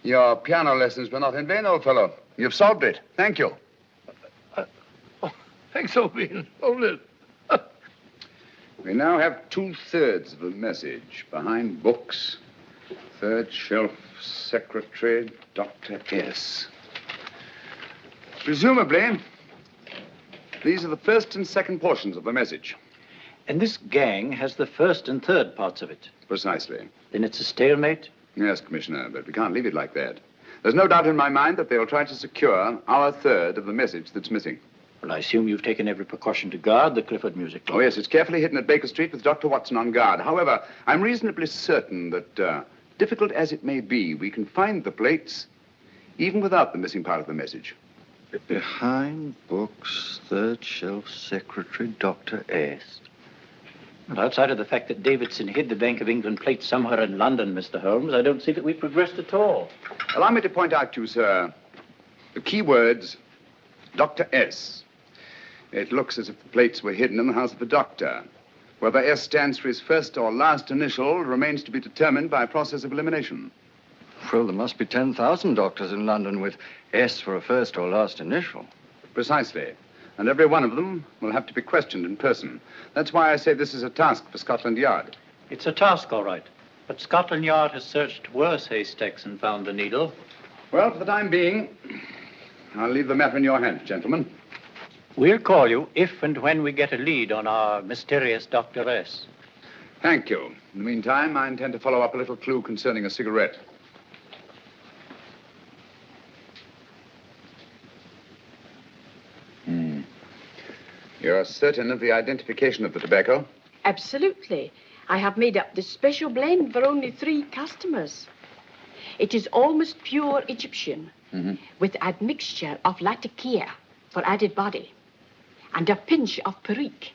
Your piano lessons were not in vain, old fellow. You've solved it. Thank you. Thanks, old bean. Hold it. We now have 2/3 of the message. Behind books, 3rd shelf, secretary, Dr. S. Presumably, these are the first and second portions of the message. And this gang has the first and third parts of it. Precisely. Then it's a stalemate? Yes, Commissioner, but we can't leave it like that. There's no doubt in my mind that they'll try to secure our third of the message that's missing. Well, I assume you've taken every precaution to guard the Clifford music club. Oh, yes, it's carefully hidden at Baker Street with Dr. Watson on guard. However, I'm reasonably certain that, difficult as it may be, we can find the plates even without the missing part of the message. Behind books, 3rd shelf, secretary, Dr. S. Well, outside of the fact that Davidson hid the Bank of England plate somewhere in London, Mr. Holmes, I don't see that we've progressed at all. Allow me to point out to you, sir, the key words, Dr. S. It looks as if the plates were hidden in the house of the doctor. Whether S stands for his first or last initial remains to be determined by a process of elimination. Well, there must be 10,000 doctors in London with S for a first or last initial. Precisely. And every one of them will have to be questioned in person. That's why I say this is a task for Scotland Yard. It's a task, all right. But Scotland Yard has searched worse haystacks and found the needle. Well, for the time being, I'll leave the matter in your hands, gentlemen. We'll call you if and when we get a lead on our mysterious Dr. S. Thank you. In the meantime, I intend to follow up a little clue concerning a cigarette. You're certain of the identification of the tobacco? Absolutely. I have made up this special blend for only 3 customers. It is almost pure Egyptian, with admixture of latakia for added body, and a pinch of perique.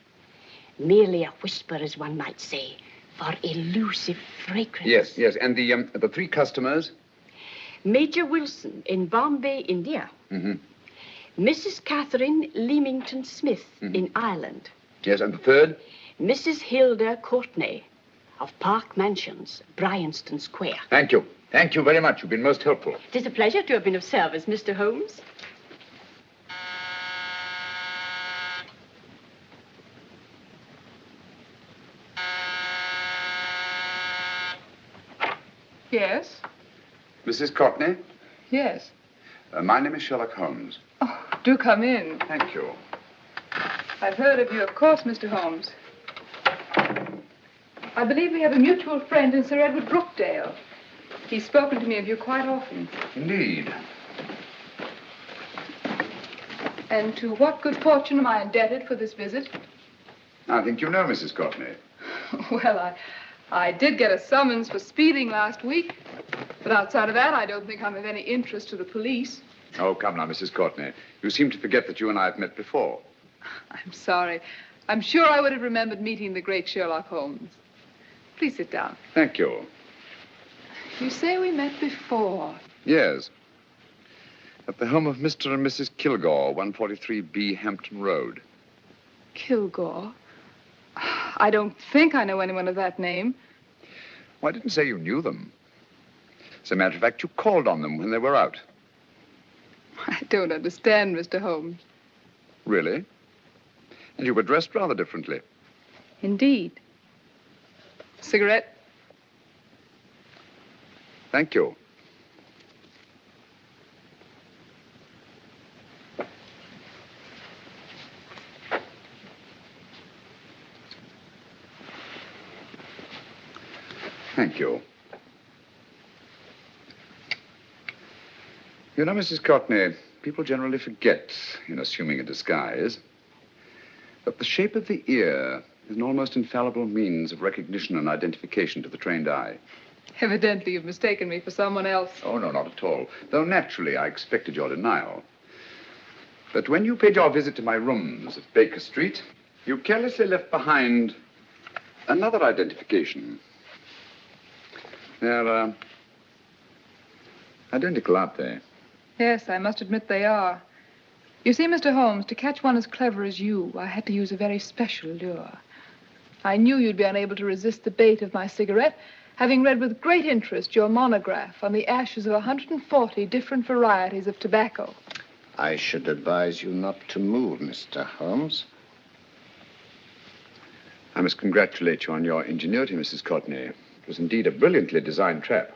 Merely a whisper, as one might say, for elusive fragrance. Yes. And the 3 customers? Major Wilson in Bombay, India. Mrs. Catherine Leamington Smith in Ireland. Yes, and the 3rd? Mrs. Hilda Courtney of Park Mansions, Bryanston Square. Thank you. Thank you very much. You've been most helpful. It is a pleasure to have been of service, Mr. Holmes. Yes? Mrs. Courtney? Yes. My name is Sherlock Holmes. Oh, do come in. Thank you. I've heard of you, of course, Mr. Holmes. I believe we have a mutual friend in Sir Edward Brookdale. He's spoken to me of you quite often. Indeed. And to what good fortune am I indebted for this visit? I think you know Mrs. Courtney. Well, I did get a summons for speeding last week. But outside of that, I don't think I'm of any interest to the police. Oh, come now, Mrs. Courtney. You seem to forget that you and I have met before. I'm sorry. I'm sure I would have remembered meeting the great Sherlock Holmes. Please sit down. Thank you. You say we met before. Yes. At the home of Mr. and Mrs. Kilgore, 143B Hampton Road. Kilgore? I don't think I know anyone of that name. Well, I didn't say you knew them. As a matter of fact, you called on them when they were out. I don't understand, Mr. Holmes. Really? And you were dressed rather differently. Indeed. Cigarette? Thank you. Thank you. You know, Mrs. Courtney, people generally forget, in assuming a disguise, that the shape of the ear is an almost infallible means of recognition and identification to the trained eye. Evidently, you've mistaken me for someone else. Oh, no, not at all. Though naturally, I expected your denial. But when you paid your visit to my rooms at Baker Street, you carelessly left behind another identification. They're identical, aren't they? Yes, I must admit they are. You see, Mr. Holmes, to catch one as clever as you, I had to use a very special lure. I knew you'd be unable to resist the bait of my cigarette, having read with great interest your monograph on the ashes of 140 different varieties of tobacco. I should advise you not to move, Mr. Holmes. I must congratulate you on your ingenuity, Mrs. Courtney. It was indeed a brilliantly designed trap.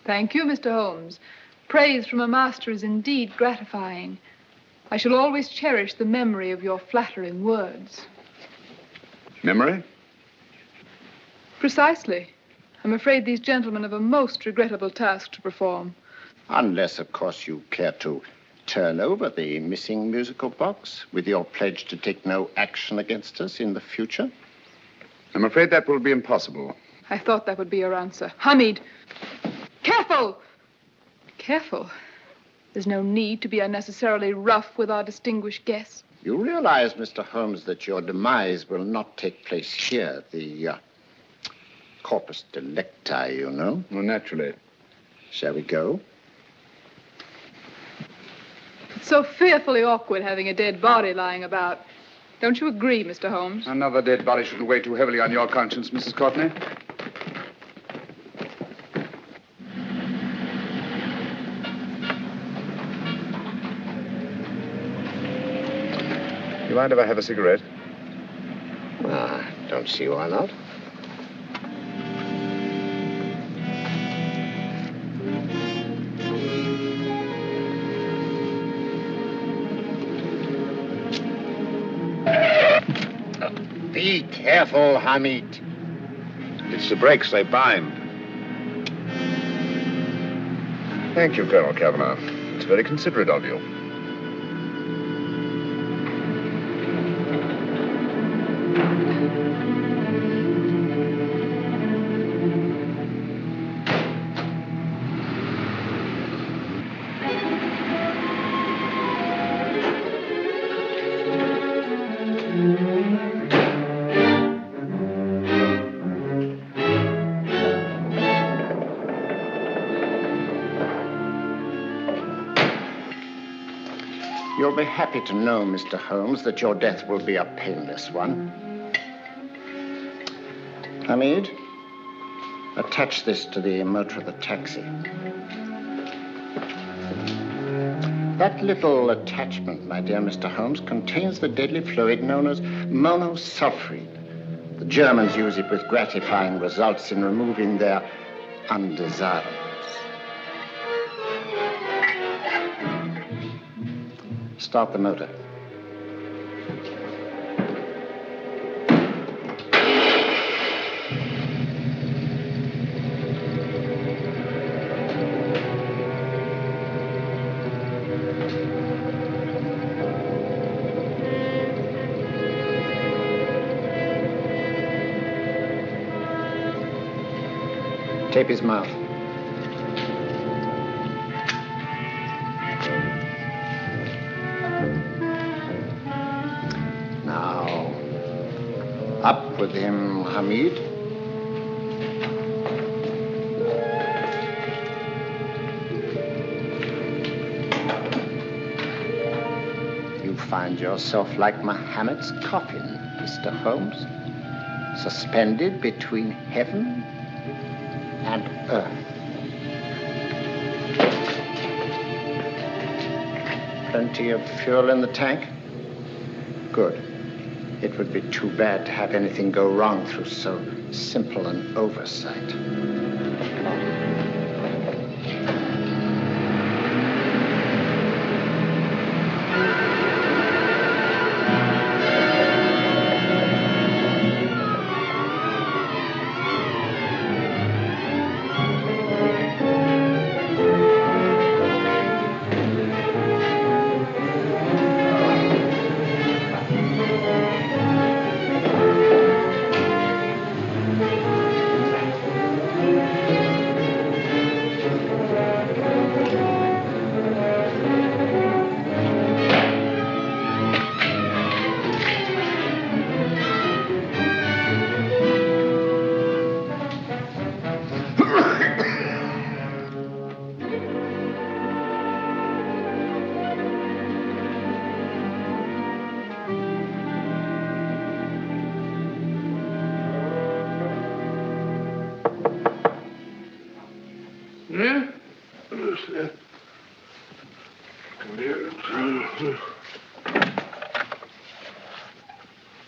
Thank you, Mr. Holmes. Praise from a master is indeed gratifying. I shall always cherish the memory of your flattering words. Memory? Precisely. I'm afraid these gentlemen have a most regrettable task to perform. Unless, of course, you care to turn over the missing musical box with your pledge to take no action against us in the future. I'm afraid that will be impossible. I thought that would be your answer. Hamid! Careful! Careful. There's no need to be unnecessarily rough with our distinguished guests. You realize, Mr. Holmes, that your demise will not take place here. The corpus delicti, you know. Well, naturally. Shall we go? It's so fearfully awkward having a dead body lying about. Don't you agree, Mr. Holmes? Another dead body shouldn't weigh too heavily on your conscience, Mrs. Courtney. You mind if I have a cigarette? Don't see why not. Be careful, Hamid. It's the brakes, they bind. Thank you, Colonel Kavanagh. It's very considerate of you. You'll be happy to know, Mr. Holmes, that your death will be a painless one. Hamid, attach this to the motor of the taxi. That little attachment, my dear Mr. Holmes, contains the deadly fluid known as monosulfide. The Germans use it with gratifying results in removing their undesirables. Start the motor. Tape his mouth. Now, up with him, Hamid. You find yourself like Muhammad's coffin, Mr. Holmes, suspended between heaven and earth. Plenty of fuel in the tank? Good. It would be too bad to have anything go wrong through so simple an oversight.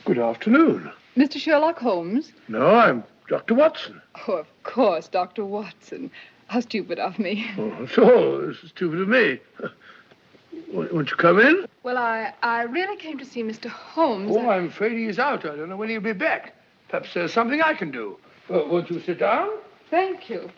Good afternoon. Mr. Sherlock Holmes? No, I'm Dr. Watson. Oh, of course, Dr. Watson. How stupid of me. Oh, so this is stupid of me. Won't you come in? Well, I really came to see Mr. Holmes. Oh, I'm afraid he's out. I don't know when he'll be back. Perhaps there's something I can do. Won't you sit down? Thank you.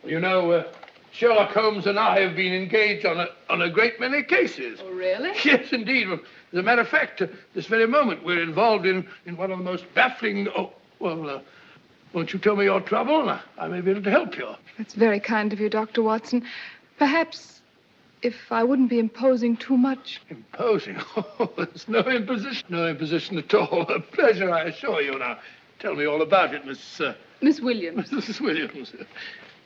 You know, Sherlock Holmes and I have been engaged on a great many cases. Oh, really? Yes, indeed. As a matter of fact, this very moment, we're involved in one of the most baffling... won't you tell me your trouble? I may be able to help you. That's very kind of you, Dr. Watson. Perhaps if I wouldn't be imposing too much. Imposing? Oh, there's no imposition. No imposition at all. A pleasure, I assure you. Now, tell me all about it, Miss Williams. Mrs. Williams.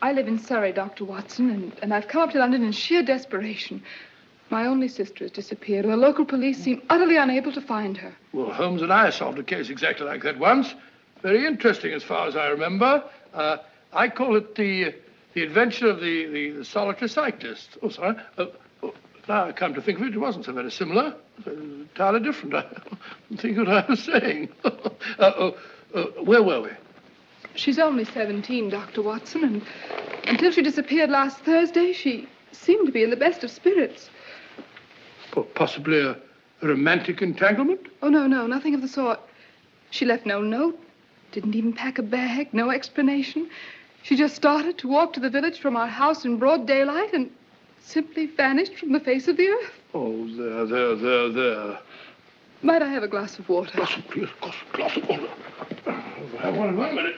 I live in Surrey, Dr. Watson, and I've come up to London in sheer desperation. My only sister has disappeared, and the local police seem utterly unable to find her. Well, Holmes and I solved a case exactly like that once. Very interesting as far as I remember. I call it the adventure of the solitary cyclist. Oh, sorry. Now I come to think of it, it wasn't so very similar. Entirely different. I don't think what I was saying. Where were we? She's only 17, Dr. Watson, and until she disappeared last Thursday, she seemed to be in the best of spirits. Possibly a romantic entanglement? Oh, no, nothing of the sort. She left no note, didn't even pack a bag, no explanation. She just started to walk to the village from our house in broad daylight and simply vanished from the face of the earth. Oh, there. Might I have a glass of water? Yes, please, glass of water. I'll have one in 1 minute.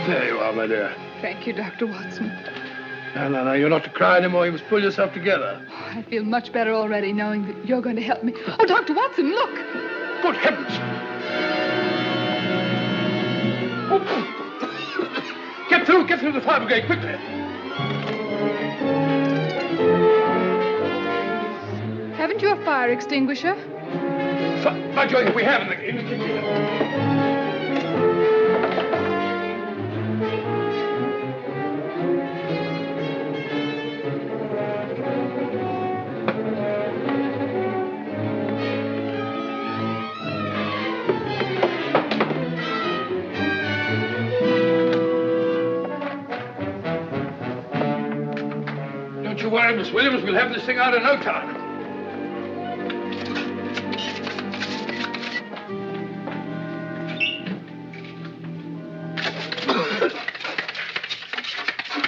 There you are, my dear. Thank you, Dr. Watson. No, you're not to cry anymore. You must pull yourself together. Oh, I feel much better already knowing that you're going to help me. Oh, Dr. Watson, look! Good heavens! Get through the fire brigade, quickly. Haven't you a fire extinguisher? By Jove, we have in the kitchen. Don't you worry, Miss Williams. We'll have this thing out in no time.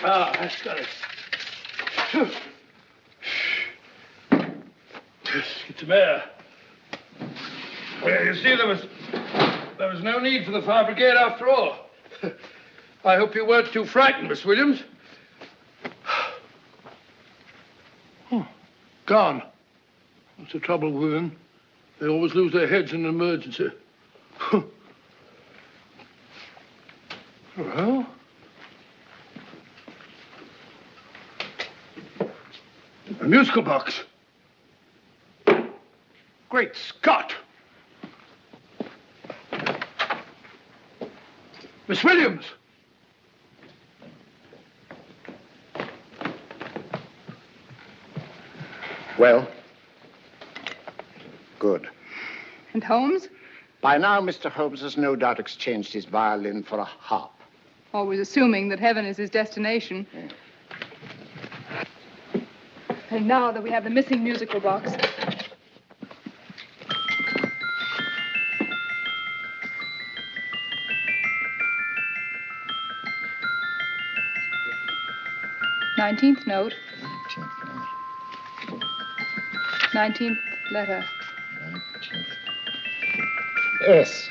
That's got it. Get some air. Well, you see, there was no need for the fire brigade after all. I hope you weren't too frightened, Miss Williams. Gone. That's the trouble with women. They always lose their heads in an emergency. Well... a musical box. Great Scott! Miss Williams! Well? Good. And Holmes? By now, Mr. Holmes has no doubt exchanged his violin for a harp. Always assuming that heaven is his destination. Yeah. And now that we have the missing musical box. Nineteenth note. 19th letter. Yes.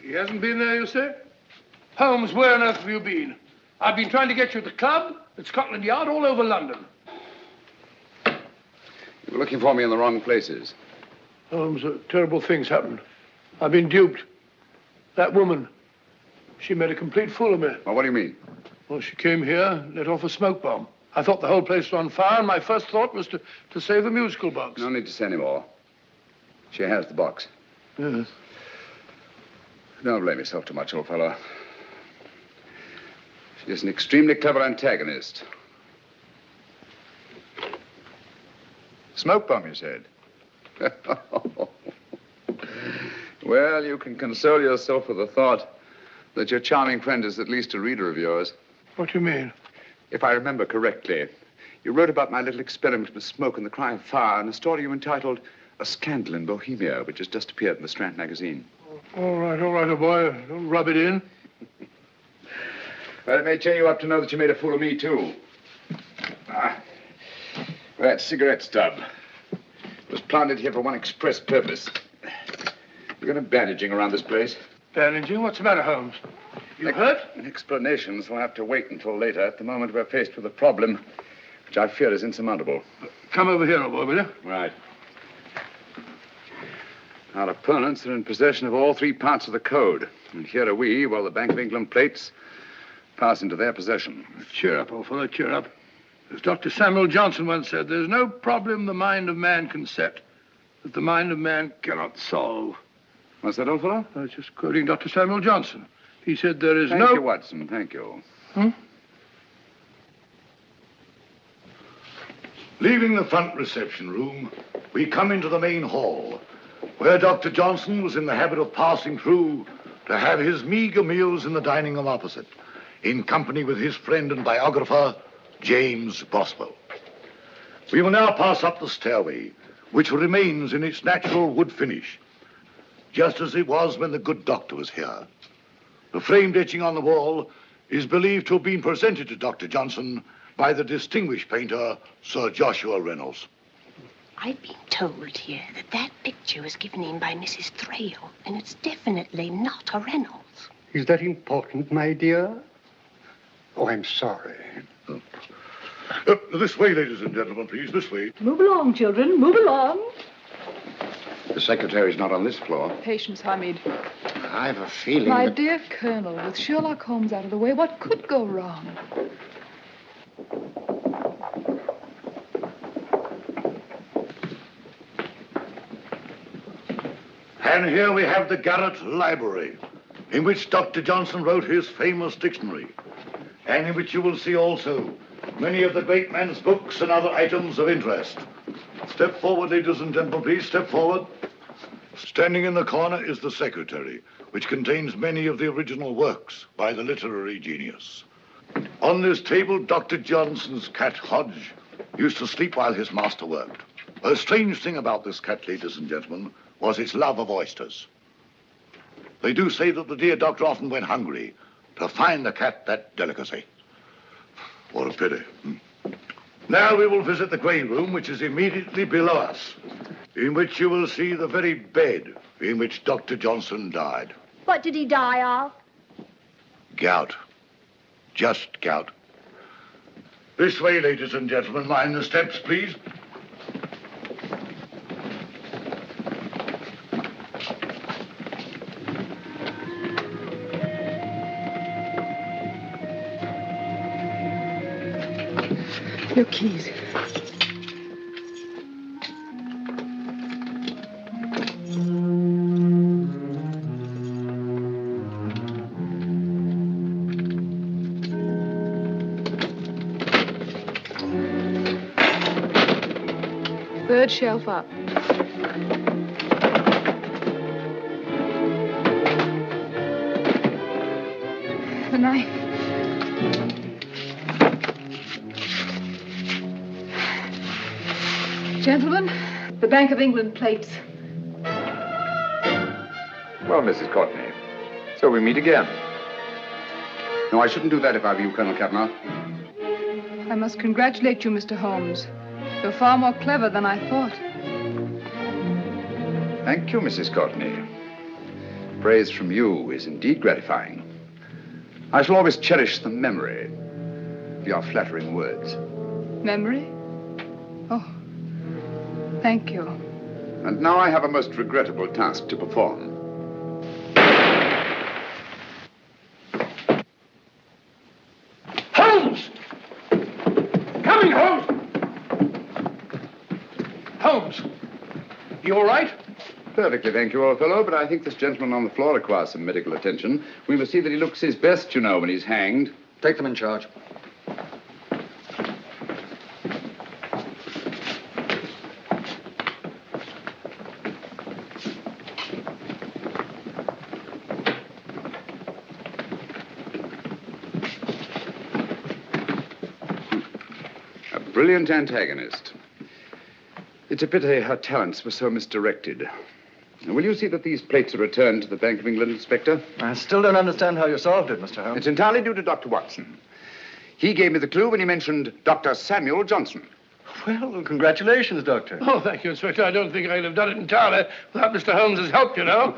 He hasn't been there, you say? Holmes, where on earth have you been? I've been trying to get you at the club, at Scotland Yard, all over London. You were looking for me in the wrong places. Holmes, terrible things happened. I've been duped. That woman, she made a complete fool of me. Well, what do you mean? Well, she came here, let off a smoke bomb. I thought the whole place was on fire, and my first thought was to save the musical box. No need to say any more. She has the box. Yes. Don't blame yourself too much, old fellow. She's an extremely clever antagonist. Smoke bomb, you said? Well, you can console yourself with the thought that your charming friend is at least a reader of yours. What do you mean? If I remember correctly, you wrote about my little experiment with smoke and the cry of fire in a story you entitled A Scandal in Bohemia, which has just appeared in the Strand magazine. All right, old boy. Don't rub it in. Well, it may cheer you up to know that you made a fool of me, too. That cigarette stub was planted here for one express purpose. We're going to bandaging around this place. Bandaging? What's the matter, Holmes? You hurt? Explanations will have to wait until later. At the moment, we're faced with a problem which I fear is insurmountable. Come over here, old boy, will you? Right. Our opponents are in possession of all 3 parts of the code. And here are we, while the Bank of England plates pass into their possession. Cheer up, old fellow, cheer up. As Dr. Samuel Johnson once said, there's no problem the mind of man can set that the mind of man cannot solve. What's that, old fellow? I was just quoting Dr. Samuel Johnson. He said there is Thank you, Watson. Thank you. Leaving the front reception room, we come into the main hall, where Dr. Johnson was in the habit of passing through to have his meager meals in the dining room opposite, in company with his friend and biographer, James Boswell. We will now pass up the stairway, which remains in its natural wood finish, just as it was when the good doctor was here. The framed etching on the wall is believed to have been presented to Dr. Johnson by the distinguished painter, Sir Joshua Reynolds. I've been told here that that picture was given in by Mrs. Thrale, and it's definitely not a Reynolds. Is that important, my dear? Oh, I'm sorry. This way, ladies and gentlemen, please, this way. Move along, children, move along. The secretary's not on this floor. Patience, Hamid. I have a feeling My that... dear Colonel, with Sherlock Holmes out of the way, what could go wrong? And here we have the Garrett Library, in which Dr. Johnson wrote his famous dictionary, and in which you will see also many of the great man's books and other items of interest. Step forward, ladies and gentlemen, please, step forward. Standing in the corner is the secretary, which contains many of the original works by the literary genius. On this table, Dr. Johnson's cat, Hodge, used to sleep while his master worked. A strange thing about this cat, ladies and gentlemen, was its love of oysters. They do say that the dear doctor often went hungry to find the cat that delicacy. What a pity. Now we will visit the grey room, which is immediately below us, in which you will see the very bed in which Dr. Johnson died. What did he die of? Gout. Just gout. This way, ladies and gentlemen. Mind the steps, please. Your keys. Third shelf up. The knife. Gentlemen, the Bank of England plates. Well, Mrs. Courtney, so we meet again. No, I shouldn't do that if I were you, Colonel Cavanaugh. I must congratulate you, Mr. Holmes. You're far more clever than I thought. Thank you, Mrs. Courtney. Praise from you is indeed gratifying. I shall always cherish the memory of your flattering words. Memory? Oh, thank you. And now I have a most regrettable task to perform. Holmes! Coming, Holmes! Holmes, you all right? Perfectly, thank you, old fellow, but I think this gentleman on the floor requires some medical attention. We must see that he looks his best, you know, when he's hanged. Take them in charge. A brilliant antagonist. It's a pity her talents were so misdirected. Will you see that these plates are returned to the Bank of England, Inspector? I still don't understand how you solved it, Mr. Holmes. It's entirely due to Dr. Watson. He gave me the clue when he mentioned Dr. Samuel Johnson. Well, congratulations, Doctor. Oh, thank you, Inspector. I don't think I'd have done it entirely without Mr. Holmes's help, you know.